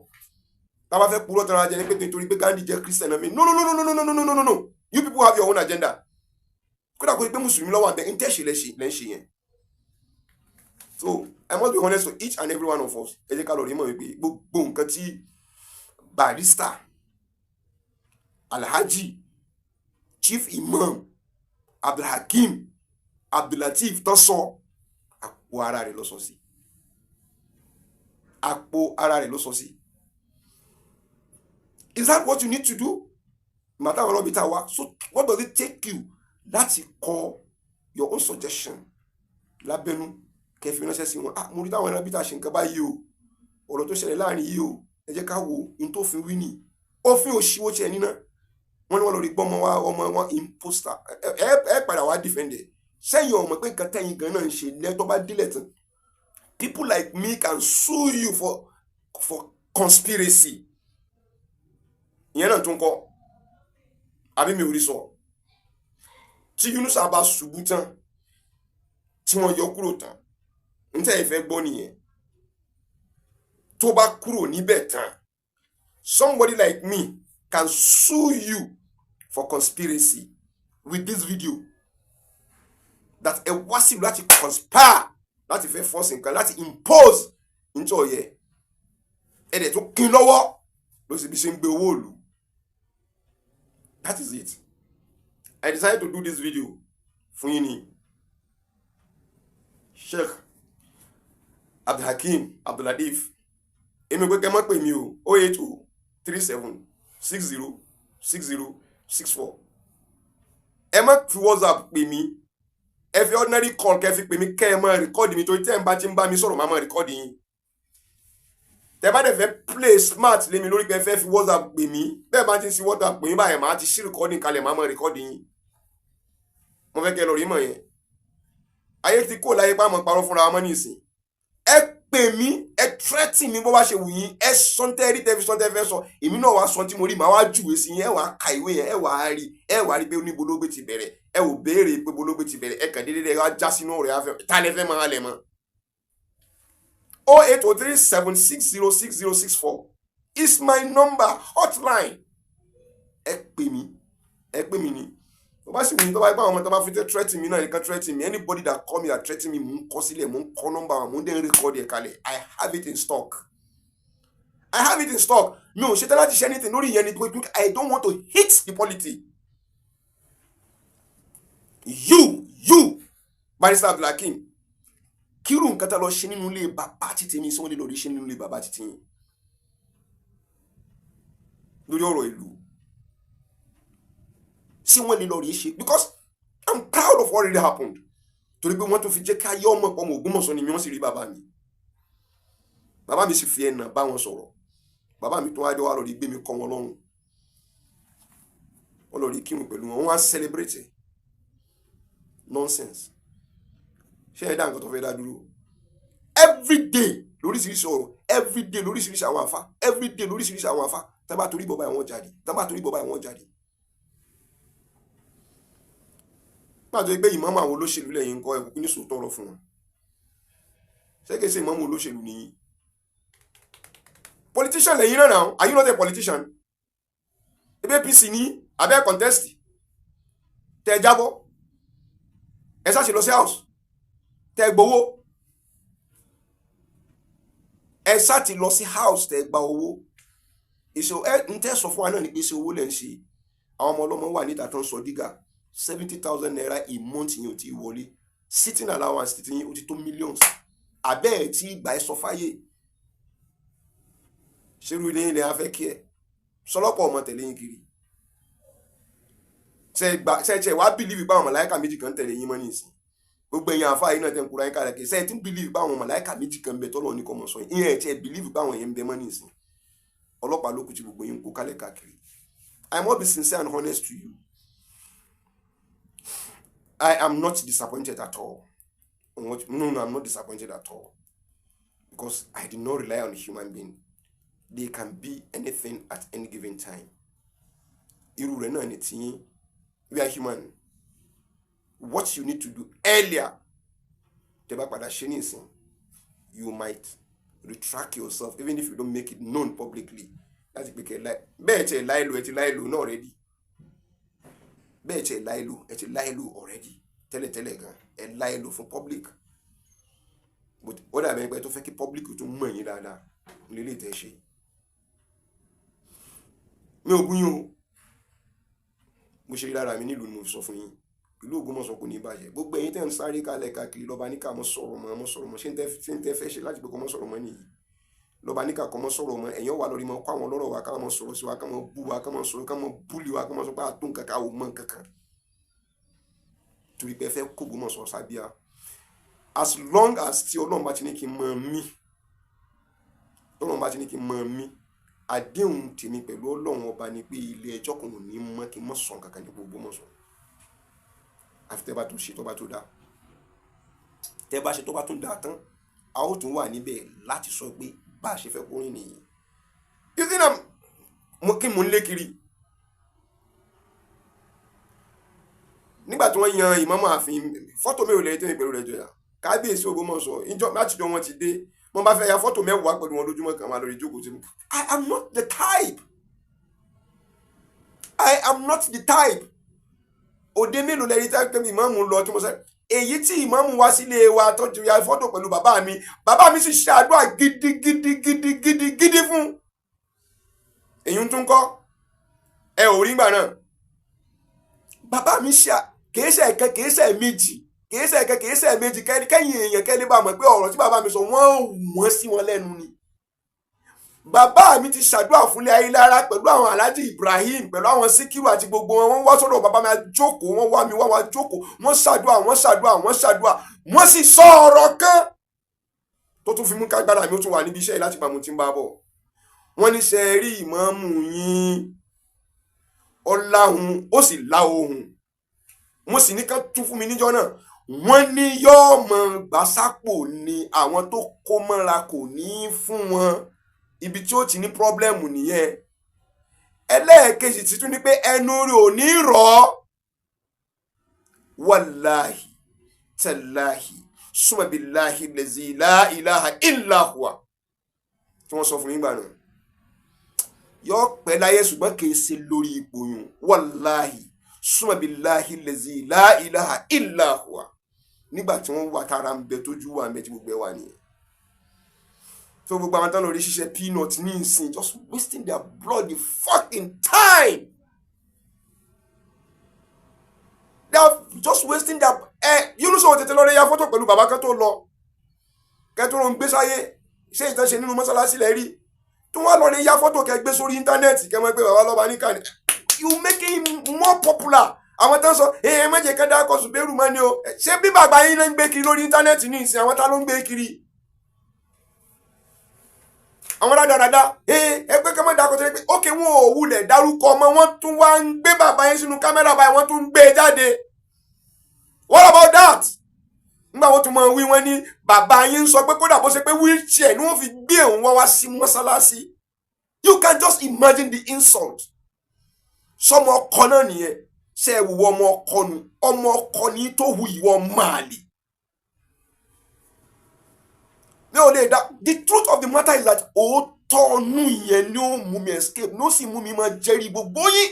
Speaker 1: táwa fẹ́ purọ́ tọ́ra jẹ ní pé nítorí pé Gandhi jẹ́ Christian náà mi no you people have your own agenda kódà kó pé mùsùlùmí lọ́wọ́ àbẹ̀ ń tẹ̀sí lẹ́ ń ṣe yẹn so I must be honest to each and every one of us ẹ jẹ́ ká lọ rí mọ̀ wípé gbogbo nǹkan tí Barrister Alhaji Chief Imam Abdulhakeem Abdulateef tó sọ àpò ara rẹ̀ ló sọ sí is that what you need to do màtá àwọn ọlọ́bí tá a wá so what does it take you láti kọ your own suggestion lábẹ́nú kẹfì ránṣẹ́ sí wọn mo rí táwọn ọlọ́bí tá a ṣe nǹkan báyìí o ọ̀rọ̀ tó ṣẹlẹ̀ láàrin yìí o ẹ jẹ́ ká wo in tó fi wí ni òfin òṣìwò tiẹ̀ nínà wọ́n ní wọ́n lọ rí gbọ́mọ wa ọmọ wọn imposter ẹ padà wá defender sẹ́yìn ọmọ pé nǹkan tẹ́yìn gan náà ń ṣe lẹ́tọ́ bá dílẹ̀ tán people like me can sue you for conspiracy ìyẹn náà tún kọ́ àbí mi ò rí sọ tí Yunusa bá ṣubú tán tí wọ́n yọ kúrò tán níta ìfẹ́ gbọ́ nìyẹn tó bá kúrò níbẹ̀ tán somebody like me can sue you for conspiracy with this video that ẹ wá sí láti conspire láti fẹ́ force nǹkan láti impose into ọ̀yẹ́ ẹ̀dẹ̀ tó kín lọ́wọ́ ló sì bí ṣe ń gbé owó òlu. That is it. I decided to do this video fún yín ní Sheikh Abdulhakeem Abdulateef èmi pé kẹ́ mọ́ pè mí o 08037606064 ẹ má fi WhatsApp pè mí ẹ fi ordinary call kẹ́ fi pè mí kẹ́ ẹ máa record mi torí tẹ́ ẹ bá ti ń bá mi sọ̀rọ̀ máa record yín tẹ́ bá dẹ̀ fẹ́ play smart lé mi lórí pé ẹ fẹ́ fi WhatsApp pè mí bẹ́ẹ̀ bá ti ń sí WhatsApp pè mí báyẹn máa ti ṣí recording kalẹ̀ máa record yín mo fẹ́ kẹ́ lọ rí mọ̀ yẹn ayé ti kó láyé pàmò parọ́ fúnra wọn nísìn ẹ pè mí ẹ threaten mi bó bá ṣe wù yín ẹ sọ́ńtẹ́rì tẹ́fí sọ́ńtẹ́fẹ́ sọ èmi náà wá sọ tí mo rí màá wá júwe sí yín ẹ wàá ka ìwé yẹn ẹ wàá rí pé níbo ló gbé ti bẹ̀rẹ̀ ẹ ò béèrè pé bo ló gbé ti bẹ̀rẹ̀ ẹ kàn déédéé ẹ wá já sínú ọ̀rẹ́ afẹ́ tá lẹ fẹ́ máa lẹ̀ mọ́ 08037606064 is my number hotline ẹ pè mí ni tó bá sì wù yín tó bá gbà àwọn ọmọ tó bá fi tẹ́ threaten mi náà nìkan threaten me anybody that call me that threaten me mò ń kọ sílẹ̀ mò ń kọ nọ́mbà wọn mò ń dẹ́ record ẹ̀ kalẹ̀ I have it in stock mi ò ṣetán láti ṣe anything lórí ìyẹn ni pé I don't want to hit the polity you Barrister Abdulhakeem kírù nǹkan tá lọ ṣe nínú ilé bàbá títí mi sọ wọ́n lè lọ rí ṣe nínú ilé bàbá títí yín lórí ọ̀rọ̀ ìlú sí wọ́n lè lọ rí ṣe because I'm proud of what really happened torí pé wọ́n tún fi jẹ́ ká yọ ọmọ ọmọ Ògbómọ̀ṣọ́ ni mi wọ́n sì rí bàbá mi sì fi ẹ̀nà bá wọn sọ̀rọ̀ bàbá mi tó wájọ́ wá lọ rí gbé mi kọ́ wọn lọ́rùn wọ́n lọ rí kírun pẹ̀lú wọn wọ́n á celebrate nonsense ṣé ẹ dá nǹkan tó fẹ́ dá dúró everyday lóríṣiríṣi ọ̀rọ̀ everyday lóríṣiríṣi àwọn àfa everyday lóríṣiríṣi àwọn àfa tá bá torí bọba àwọn jáde tá bá torí bọba àwọn jáde. pàtó pé ìmáàmù àwọn olóṣèlú lẹ́yìn nǹkan ẹ̀kú ní sòótọ́ ọ̀rọ̀ fún wọn ṣẹ́gẹ́sẹ̀ ìmáàmù olóṣèlú nìyí politician lẹ́yìn náà now are you not a politician ebe APC ní abẹ́ contest tẹ jábọ́ ẹ ṣáṣe lọ sí house tẹ gbowó ẹ ṣá ti lọ sí house tẹ gba owó ìṣe ẹ ń tẹ sọ fún wa náà ní pé ṣe owó lẹ́ ń ṣe àwọn ọmọ ọlọ́mọ wà níta tó ń sọ dígà 70,000 naira a month yẹn ò ti wọlé sitting allowance ti yín ó ti tó millions abẹ́ ẹ̀ tí ìgbà ẹ sọ fáyé ṣerú ilé ilẹ̀ afẹ́ kí ẹ sọlọ́pọ̀ ọmọ tẹ̀lé yín kiri ṣe wá bìlíìfì pé àwọn màláíkà méjì kan tẹ̀lé yín mọ́ nísìn gbogbo ẹ̀yin àfáà yìí náà tẹ̀ ń kura yín kàrẹ̀ kì í ṣe tí ń bìlíìfì pé àwọn màláíkà méjì kan bẹ tọ́lọ́ ní kọ́mọ sọ yín ìyẹn ẹ̀ tí ẹ bìlíìfì pé àwọn yẹn ń bẹ mọ́ nísìn ọlọ́pàá ló kù tí gbogbo yín ń kó kálẹ̀ káàkiri. I must be sincere and honest to you. I am not disappointed at all. No, I'm not disappointed at all. Because I did not rely on a human being. They can be anything at any given time. Irú rẹ̀ náà ni tiyín. We are human. What you need to do earlier, tẹ́ bá padà ṣe nísìn, you might retract yourself even if you don't make it known publicly. Láti pé kẹ́ bẹ́ẹ̀ tẹ́ láìlò ẹ ti láìlò náà already. Bẹ́ẹ̀ tẹ́ láìlò ẹ ti láìlò already. Tẹ́lẹ̀tẹ́lẹ̀ gan ẹ láìlò fún public. But ó dàbí ẹgbẹ́ tó fẹ́ kí public tó mọ̀ yín dáadáa nílé tẹ́ ṣe. Mi ò gún yín o. Mo ṣe rí lára mi nílùú ni mo sọ fún yín. Ìlú Ògbómọ̀ṣọ́ kò ní bàjẹ́. Gbogbo ẹ̀yin tẹ́ ń sáré kalẹ̀ káàkiri lọ́ba níkà mọ́ sọ̀rọ̀ mọ́ ṣé ń tẹ́ fẹ́ ṣe láti pé kọ́ mọ́ sọ̀rọ̀ mọ́ nìyí. Lọ́ba níkà kọ́ mọ́ sọ̀rọ̀ mọ́ ẹ̀yàn wà lórí mọ́ kó àwọn ọlọ́rọ̀ wa ká mọ́ sọ̀rọ̀ sí wa ká mọ́ bú wa ká mọ́ sọ̀rọ̀ ká mọ́ búlì wa ká mọ́ sọ pé àtún kankan ò mọ́ kankan. Torí pé ẹ fẹ́ kó Ògbómọ̀ṣọ́ sábíà. As long as tí Ọlọ́run bá ti ní kí n mọ̀ mí, Ọlọ́run bá ti ní kí n mọ̀ mí, àdéhùn tèmi pẹ̀lú Ọlọ́run ọba ni pé ilé ẹjọ́ kan ò ní mọ́ kí n mọ́ sọ̀n kankan ní Ògbómọ̀ṣọ́. Àfi tẹ́ bá tó ṣe tó bá tó dá. Tẹ́ bá ṣe tó bá tó dá tán, a ó tún wà níbẹ̀ láti sọ pé bá a ṣe fẹ́ kó rìn nìyí. You think kí mo ń lé kiri? Nígbà tí wọ́n yan ìmáàmù ààfin, fọ́tò mi ò lè tẹ́lẹ̀ pẹ̀lú rẹ̀ jọ̀yà. Kábíyèsí Ògbómọ̀ṣọ́, ìjọ láti jọ wọn ti dé. Mo bá fẹ́ ya fọ́tò mẹ́wàá pẹ̀lú wọn lójúmọ́ kan máa lórí ìjókòó tí mo. I am not the type. I am not the type. Òde mélòó lẹ́yìn tí a pè mí ìmáàmù lọ tí mo sẹ́. Èyí tí ìmáàmù wá sílé wa tó ti ya fọ́tò pẹ̀lú bàbá mi sì ṣe àdúrà gidigidi fún. Èyí tún kọ́. Ẹ ò rí gbà náà. Bàbá mi ṣe kèéṣẹ̀ ẹ̀kẹ́ kèéṣẹ̀ méjì. Kèéṣẹ̀ ẹ̀kẹ́ kèéṣẹ̀ méjì kẹ́yìn èèyàn kẹ́lé bá mọ̀ pé ọ̀rọ̀ tí bàbá mi sọ wọ́n sí wọn lẹ́nu ni. Bàbá mi ti ṣàdúrà fúnlé Ayélára pẹ̀lú àwọn Alhaji Ibrahim pẹ̀lú àwọn Síkírù àti gbogbo wọn wá sọ́dọ̀ bàbá mi àjókòó wọ́n wá mi wá jókòó wọ́n ṣàdúrà wọ́n sì sọ ọ̀rọ̀ kan tó tún fi mú kágbára mi ó tún wà níbi iṣẹ́ láti pàmò tí ń bá bọ̀. Wọ́n ní ṣe rí ìmáàmù yín ọláhun ó sì lá ohùn. Mo sì ní ká tún fún mi níjọ́ náà. Wọ́n ní yóò mọ̀ gbàsápò ni àwọn tó kó mọ́ra kò ní fún wọn. Ibi tí ó ti ní pọ́blẹ́mù nìyẹn. Ẹlẹ́ẹ̀kejì ti tún ní pé ẹnu rẹ̀ ò ní rọ̀. Wàláhì tàláhì súnmọ́ bíláhì lẹ́zí la ilaha illa huwa. Tí wọ́n sọ fún nígbà náà. Yóò pẹ́ láyé ṣùgbọ́n kìí ṣe lórí ipò yùn. Wàláhì súnmọ́ bíláhì lẹ́zí la ilaha illa huwa. Nígbà tí wọ́n wà tára ń bẹ tójú wà ń bẹ tí gbogbo ẹ wà nìyẹn. So gbogbo àwọn tán lórí ṣiṣẹ́ peanut ní ìsìn just wasting their bloody fucking time. They are just wasting their Yunus ò tètè lọ rẹ ya fọ́tò pẹ̀lú bàbá kan tó lọ. Kẹ́tọ́ ló ń gbé sáyé ṣé ìtàn ṣe nínú mọ́sálásí lẹ́ rí. Tí wọ́n lọ rẹ ya fọ́tò kẹ́ gbé sórí íńtánẹ́ẹ̀tì kẹ́ mọ́ pé bàbá lọ́ba ní kàní. You make him more popular. Àwọn tán sọ méje kan dákọ̀ Zubairu mọ́ ni o. Ṣé bí bàbá yín ló ń gbé kiri lórí íńtánẹ́ẹ̀tì ní ìsìn àwọn tá ló ń gbé kiri? Àwọn rádaràdá ẹgbẹ́ kan mọ́ dákọ̀ tó lé pé ókè wọn ò wulẹ̀ dárúkọ ọmọ wọn tún wá ń gbé bàbá yín sínú kámẹ́rà báyìí wọ́n tún ń gbé jáde. What about that? nígbà wọ́n tún máa wí wọ́n ní bàbá yín sọ pé kódà bó ṣe pé wheelchair ni wọ́n fi gbé òun wá sí mọ́sálásí. You can just imagine the insult. Sọmọ ọkọ náà nìyẹn ṣe ẹ wùwọ ọmọ ọkọ ní tó hu ìwọ máàlì. Mi ò lè dá. The truth of the matter is that òótọ́ ọ̀nù yẹn ni ó mú mi escape ló sì mú mi máa jẹ́rìí gbogbo yín.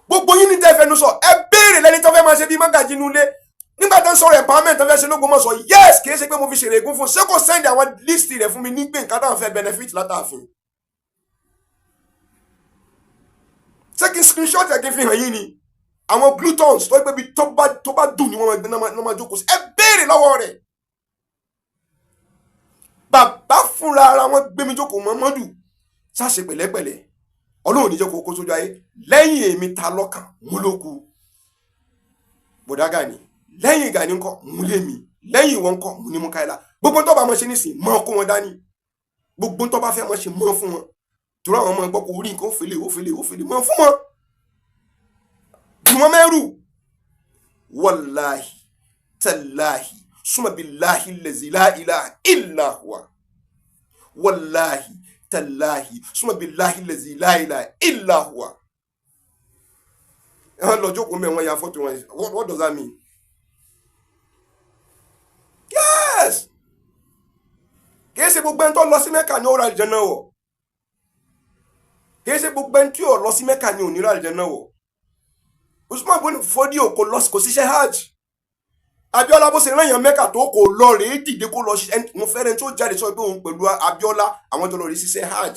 Speaker 1: Gbogbo yín ní tẹ́fẹ́nu sọ ẹ béèrè lẹ́ni tó fẹ́ máa ṣe bí mágàjì nulẹ̀. Nígbà tó ń sọ̀rọ̀ empowerment tó fẹ́ ṣe l'Ógbómọ̀ṣọ́ yes kì í ṣe pé mo fi ṣèrè ègún fún ṣé kò send àwọn list rẹ̀ fún mi nígbè nǹkan táwọn fẹ́ benefit látàfin. Ṣé kí n screenshot ẹ̀ kí n fi hàn yín ni àwọn glutons tó gbé bi tó bá dùn ní wọn máa jókòó sí ẹ béèrè lọ́wọ́ rẹ̀. Bàbá fúnra ara wọn gbé mi jókòó Muhammadu ṣáṣe pẹ̀lẹ́pẹ̀lẹ́ Ọlọ́run níjẹ́ kó sójú ayé lẹ́yìn èmi ta lọ́kàn mú ló kù bọ̀dá Gani lẹ́yìn Gani ńkọ́ mú lé mi lẹ́yìn wọn ńkọ́ mú ní Mukaila. Gbogbo tó bá mọ̀ ṣe nísìn mọ́ kó wọn dání gbogbo tó bá fẹ́ mọ̀ ṣe mọ́ fún wọn torí àwọn ọmọ ẹgbọ́ kò rí nǹkan ó fèlè mọ́ fún wọn bí wọ́n mẹ́rù wàláhì tàláhì summa billahi allazi la ilaha illa huwa wallahi tallahi summa billahi allazi la ilaha illa huwa. Lọ jókòó mẹ́ wọn ya fọ́tò wọn. What does that mean? Yes. Kìí ṣe gbogbo ẹni tó lọ sí Mẹ́kà ní ó ra àlùjánnà wọ̀. Kìí ṣe gbogbo ẹni tí ò lọ sí Mẹ́kà ní ò ní ra àlùjánnà wọ̀. Usman ibn Fodio kò ṣiṣẹ́ hajj. Abíọ́lá bó ṣe rán èèyàn Mẹ́kà tó kò lọ rèé dìde kó lọ ṣiṣẹ́. Mo fẹ́rẹ̀ tí ó jáde sọ pé òun pẹ̀lú Abíọ́lá àwọn jọ lọ rí ṣiṣẹ́ hajj.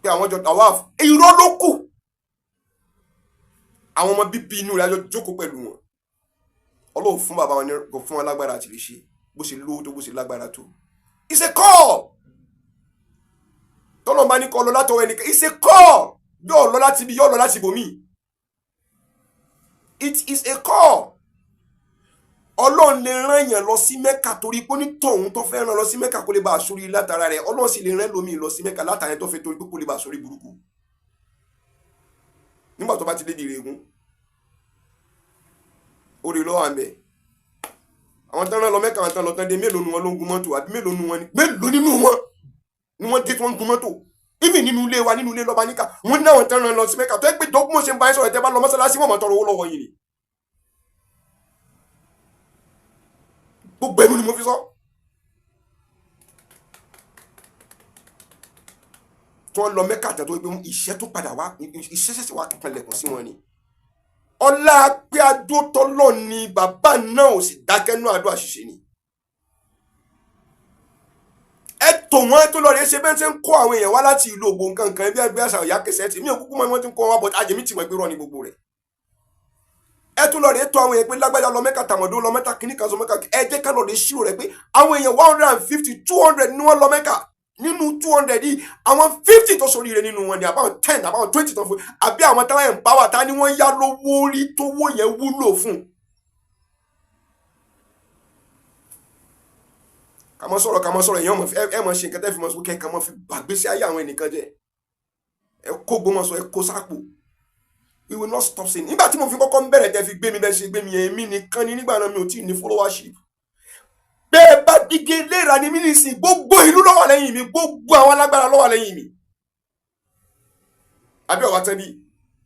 Speaker 1: Pé àwọn jọ tawaf. Irọ́ ló kù. Àwọn ọmọ bíbí inú rẹ̀ ajọ jókòó pẹ̀lú wọn. Ọlọ́run fún bàbá wọn ní kò fún wọn lágbára àti lè ṣe bó ṣe lówó tó bó ṣe lágbára tó. It's a call. Tọ́lọ́ bá ní kọ́ lọ látọwọ́ ẹnìkan. It's a call. Yóò lọ láti ibi yóò lọ láti ibòmí. It is a call. Ọlọ́run lè rán èèyàn lọ sí Mẹ́kà torí pé ní tọ̀hún tó fẹ́ rán lọ sí Mẹ́kà kó lè bá aṣorí látara rẹ̀. Ọlọ́run sì lè rán lómi lọ sí Mẹ́kà látara tó fẹ́ torí pé kó lè bá aṣorí burúkú. Nígbà tó bá ti débi ìrègùn orí lọ́wọ́ àmì àwọn tán rán lọ Mẹ́kà àwọn tán lọ tán dé mélòó nu wọn ló ń gun mọ́tò àbí mélòó nu wọn nínú wọn ni wọ́n dé tí wọ́n ń gun mọ́tò. Even nínú ilé wa nínú ilé lọ́ba níkà wọ́n ní àwọn tán rán lọ sí Mẹ́kà tó ẹ pé dọ́gbọ́n ṣe ń bá ẹ sọ̀rọ̀ ẹ̀ tẹ́ bá lọ mọ́sálásí wọ́n mọ̀ tọrọ owó lọ́wọ́ yìí ni. Gbogbo ẹnu ni mo fi sọ. Tí wọ́n lọ Mẹ́kà tẹ̀ tó gbé iṣẹ́ tó padà wá iṣẹ́ ṣẹ̀ṣẹ̀ wá kanlẹ̀kùn sí wọn ni. Ọlá pé adótọ́lọ́ ni bàbá náà ò sì dákẹ́ náà àdó àṣìṣe ni. Ẹ tò wọ́n tó lọ rẹ̀ ṣe bẹ́ẹ̀ ṣe ń kó àwọn èèyàn wá láti ìlú Ògbó nǹkan ẹbí ẹgbẹ́ àṣà ọ̀yá kẹsẹ̀ tí mi ò kúkú mọ́ ni wọ́n ti ń kó wọn wá bọ̀ ajẹ́mí tì mọ̀ pé rọ́ ni gbogbo rẹ̀. Ẹ tó lọ rẹ̀ tó àwọn èèyàn pé lágbájá lọ Mẹ́kà tàmọ̀dó lọ Mẹ́kà kìíní kan sọ Mẹ́kà ẹ jẹ́ ká lọ rẹ̀ ṣírò rẹ̀ pé àwọn èèyàn 150 200 ni wọ́n lọ Mẹ́kà nínú 200 yìí àwọn 50 tó sórí rẹ̀ nínú wọn ni àbáwọn 10 àbáwọn 20 tó fún àbí àwọn táwọn ẹ̀ ń bá wà tá ni wọ́n yá lówó rí tó wó yẹn wúlò fún. Ká mọ́ sọ̀rọ̀ èèyàn ẹ mọ̀ ṣe nǹkan tẹ́ fi mọ̀ sọ kẹ́ ká mọ́ fi gbàgbésí ayé àwọn ẹnìkan jẹ́ ẹ kó Ògbómọ̀ṣọ́ ẹ kó sápò. We will not stop saying. Nígbà tí mo fi kọ́kọ́ ń bẹ̀rẹ̀ tẹ́ fi gbé mi bẹ́ẹ̀ ṣe gbé mi èmi nìkan ni nígbà náà mi ò tí ì ní followership. Bẹ́ẹ̀ bá dígé léra ní mínísì gbogbo ìlú ló wà lẹ́yìn mi gbogbo àwọn alágbára ló wà lẹ́yìn mi. Àbí ọ̀wá tẹ́ bí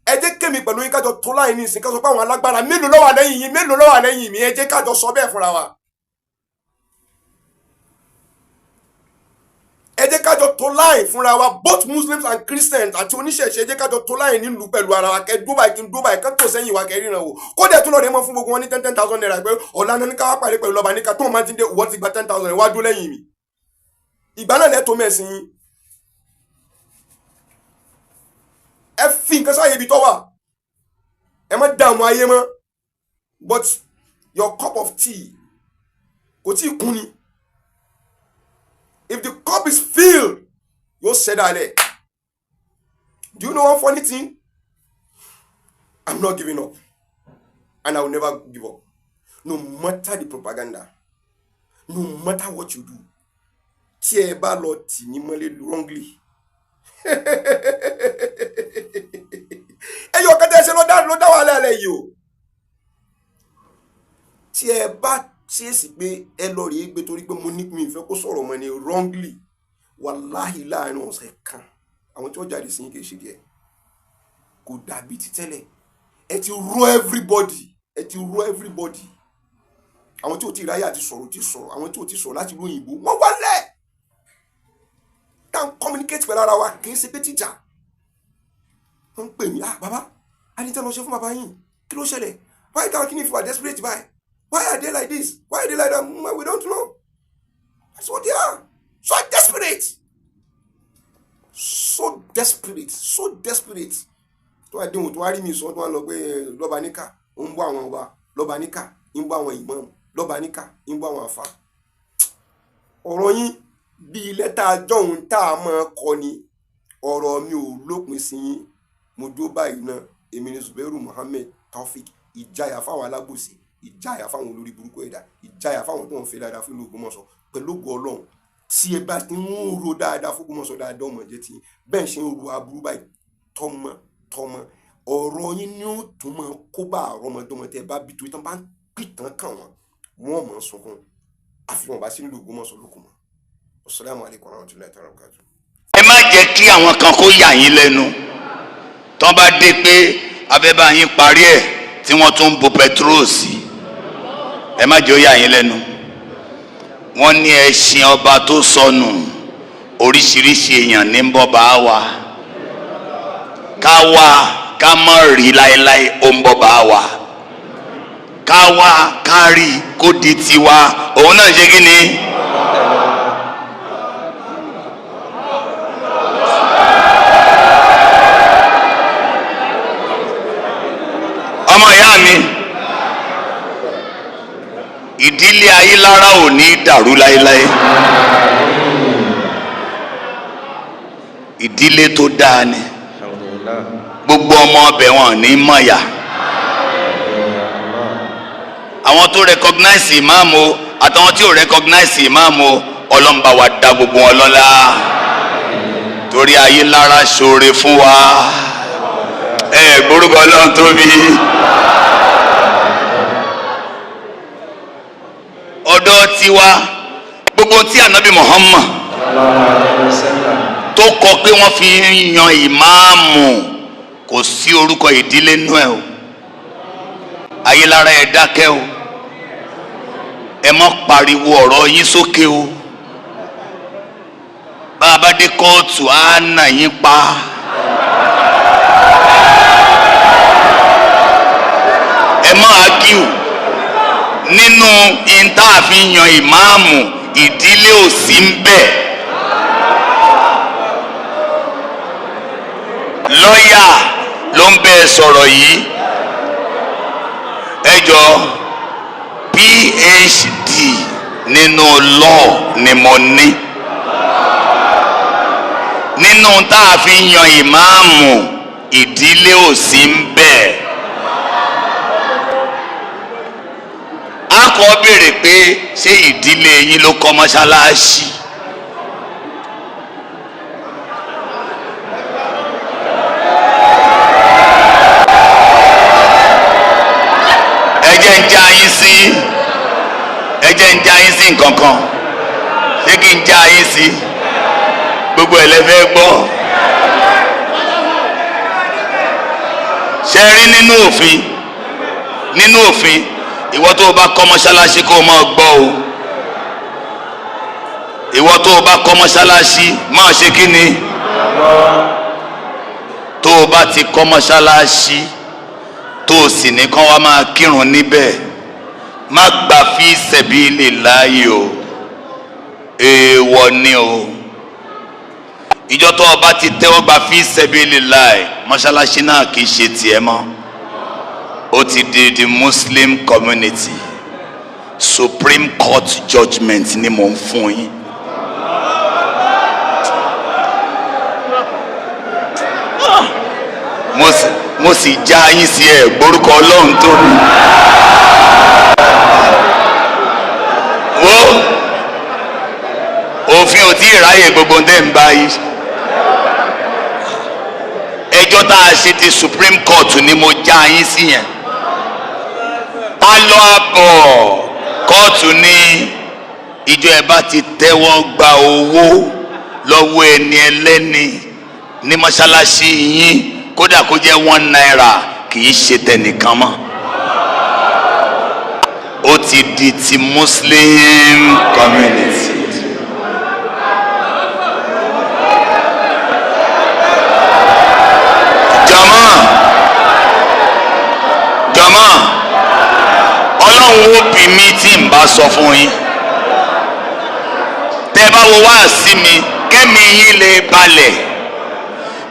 Speaker 1: ẹ jẹ́ kémi pẹ̀lú yín kájọ tó láì ní ìsìn ká sọ pé àwọn alágbára mélòó ló wà lẹ́yìn yín mélòó ló wà lẹ́yìn mi ẹ jẹ́ kájọ sọ bẹ́ẹ̀ fúnra wa. Ẹ jẹ́ kájọ tó láì fúnra wa both Muslims and Christians àti oníṣẹ̀ṣe ẹ jẹ́ kájọ tó láì nílùú pẹ̀lú ara wa kẹ́ dúbà kí n dúbà kẹ́ tó sẹ́yìn wa kẹ́ ríran wò kódà tó lọ́ọ́ mọ́ fún gbogbo wọn ní 10,000 naira pé ọ̀la ní ká wá pàdé pẹ̀lú lọ́ba níka tó máa ti dé wọ́n ti gba 10,000 naira wá dúró lẹ́yìn mi. Ìgbà náà lẹ́tọ́ mẹ́sìn yín ẹ fi nǹkan sáyé ibi tó wà ẹ má dààmú ayé mọ́ but your cup of tea kò tí ì kún ni. If the cup is filled, you'll say that there. Do you know one funny thing? I'm not giving up. And I will never give up. No matter the propaganda. No matter what you do. Tí ẹ bá lọ tì ní mọ́lẹ̀ wrongly. Ẹyọ kẹtẹ ṣe ló dá wà lẹ́lẹ̀ yìí o. tí ẹ bá ṣèèsì pé ẹ lọ rèé gbé torí pé mo ní mi ìfẹ́ kó sọ̀rọ̀ mọ́ ni wrongly, wàláhì láàrin ọ̀sẹ̀ kan àwọn tí wọ́n jáde sí kì í ṣe díẹ̀, kò dàbí ti tẹ́lẹ̀. ẹ ti rọ everybody, àwọn tí ò ti ráyà ti sọ̀rọ̀, àwọn tí ò ti sọ̀rọ̀ láti lóyìnbó wọ́n wálẹ̀ tá à ń communicate pẹ̀lú ara wa, kì í ṣe pé tíjà. wọ́n ń pè mí, bàbá a ní tẹ́ lọ ṣe fún bàbá yín, kí ló ṣẹlẹ̀, why táwọn kí ni ìfìwà desperate by, why are they like this, why are they like that, we don't know. That's what they are, so desperate tó wá déhùn tó wá rí mi sọ tó wá lọ pé lọ́ba níkà ń bọ́ àwọn wa, lọ́ba níkà ń bọ́ àwọn ìmáàmù, lọ́ba níkà ń bọ́ àwọn àfà. ọ̀rọ̀ yín bíi lẹ́tà jọ̀hún tá a máa kọ ni, ọ̀rọ̀ mi ò lópin sí yín. mo dó báyìí náà, èmi ni Zubairu Muhammed Taofik, ìjayà fáwọn alábòsí, ìjayà fáwọn olórí burúkú ẹ̀dá, ìjayà fáwọn tó ń fẹ́ dáadáa fún ìlú Ògbómọ̀ṣọ́. pẹ̀lú ògo Ọlọ́run tí ẹ bá ti ń ro dáadáa fún Ògbómọ̀ṣọ́ dáadáa ọmọ jẹ́ ti bẹ́ẹ̀ ṣe ń ro aburú báyìí tọmọ ọ̀rọ̀ yín ni ó tún máa kó bá àrọ́mọdọ́mọ tẹ́ bá bí tó tán bá ń pìtàn kàn wọ́n mọ̀ sunkún àfihàn bá sí nílùú Ògbómọ̀ṣọ́ lókun mọ́. Assalamu alaikum warahmatullahi wabarakatuh.
Speaker 2: ẹ má jẹ́ kí àwọn kan kó yà yín lẹ́nu tán bá dé pé abẹ́bá yín parí ẹ̀ tí wọ́n tún bu pẹtrol sí, ẹ má jẹ́ ó yà yín lẹ́nu. wọ́n ní ẹṣin ọba tó sọnù, oríṣiríṣi èèyàn ní bọ́ bá wa, ká wá ká mọ̀ rí láéláé ó ń bọ́ bá wa, ká wá ká rí kó di tiwa, òun náà ṣe kí ni. ọmọ ìyá mi, ìdílé Ayélára ò ní dàrú láéláé, ìdílé tó dáa ni, gbogbo ọmọ ọbẹ̀ wọn ní mọ̀yà. àwọn tó recognize ìmáàmù àtàwọn tí ò recognize ìmáàmù, Ọlọ́run bá wa dá gbogbo wọn lọ́lá, torí Ayélára ṣoore fún wa. gbórúkọ Ọlọ́run tóbi. ọ̀dọ̀ tiwa gbogbo tí Ànábì Muhammad tó kọ pé wọ́n fi ń yan ìmáàmù kò sí orúkọ ìdílé nú ẹ̀ o. Ayélára ẹ dákẹ́ o, ẹ má pariwo ọ̀rọ̀ yín sókè o. bá a bá dé kóòtù á nà yín pa. ẹ má ágíù nínú ìntàfihàn ìmáàmù, ìdílé ò sí ń bẹ̀. lọ́yà ló ń bẹ́ẹ̀ sọ̀rọ̀ yìí. ẹ jọ PhD nínú law ni mo ní. nínú ìntàfihàn ìmáàmù, ìdílé ò sí ń bẹ̀. a kọ́ béèrè pé ṣé ìdílé yín ló kọ́ mọ́ṣáláṣí? ẹ jẹ́ ń já yín sí nǹkan kan, ṣé kí n já yín sí gbogbo ẹ̀ lẹ́fẹ́ gbọ́? ṣe rí nínú òfin ìwọ tó o bá kọ́ mọ́ṣáláṣí kó o máa gbọ́ o. ìwọ tó o bá kọ́ mọ́ṣáláṣí máa ṣe kí ni? tó o bá ti kọ́ mọ́ṣáláṣí tó o sì ní kán wá máa kírun níbẹ̀, má gbà fi sabilillahi o, èèwọ̀ ni o. ìjọ tó o bá ti tẹ́wọ́ gbà fi sabilillahi, mọ́ṣáláṣí náà kì í ṣe tiẹ̀ mọ́. ó ti di the Muslim community. Supreme Court judgment ni mo ń fún yín. mo sì já yín sí ẹ gbórúkọ Ọlọ́run tó rí. wo òfin ò tí ì ráyè gbogbo ndé ń bá yìí. ẹjọ́ tá a ṣe ti Supreme Court ni mo já yín sí yẹn. alọ abọ̀ kóòtù ní ìjọ ẹ bá ti tẹ́wọ́ gba owó lọ́wọ́ ẹni ẹlẹ́ni ní mọ́ṣáláṣí yín kódà kó jẹ́ 1 naira kì í ṣe tẹnìkan mọ́. Ó ti di ti Muslim community. Jàmá Ọlọ́run ó bí mi tí n bá sọ fún yín. Tẹ́ bá wo wá sí mi kẹ́mi yín lè balẹ̀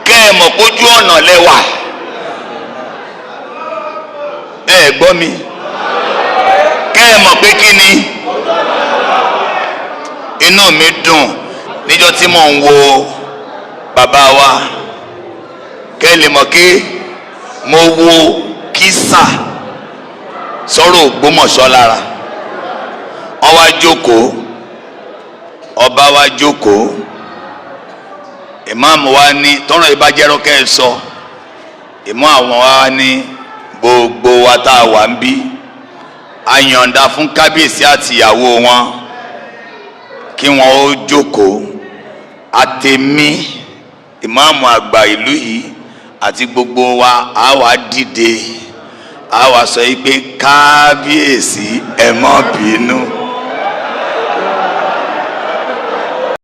Speaker 2: kẹ́ ẹ mọ̀ kójú ọ̀nà lẹ́wà. Ẹ gbọ́ mi kẹ́ ẹ mọ̀ pé kí ni inú mi dùn níjọ́ tí mò ń wo bàbá wa kẹ́ ẹ lè mọ̀ kí mo wo kísà sọ̀rọ̀ Ògbómọ̀ṣọ́ lára. Wọ́n wá jókòó, ọba wa jókòó, ìmáàmù wa ní tọ́rọ̀ ìbájẹ́rọ́ kẹ́ ẹ sọ, ìmọ̀ àwọn wa ní gbogbo wa tá a wà ń bí a yọ̀ǹda fún kábíyèsí àtìyàwó wọn kí wọn ó jókòó, àtẹ̀mí ìmáàmù àgbà ìlú yìí àti gbogbo wa a wá dìde a wá sọ yìí pé kábíyèsí ẹ má bínú.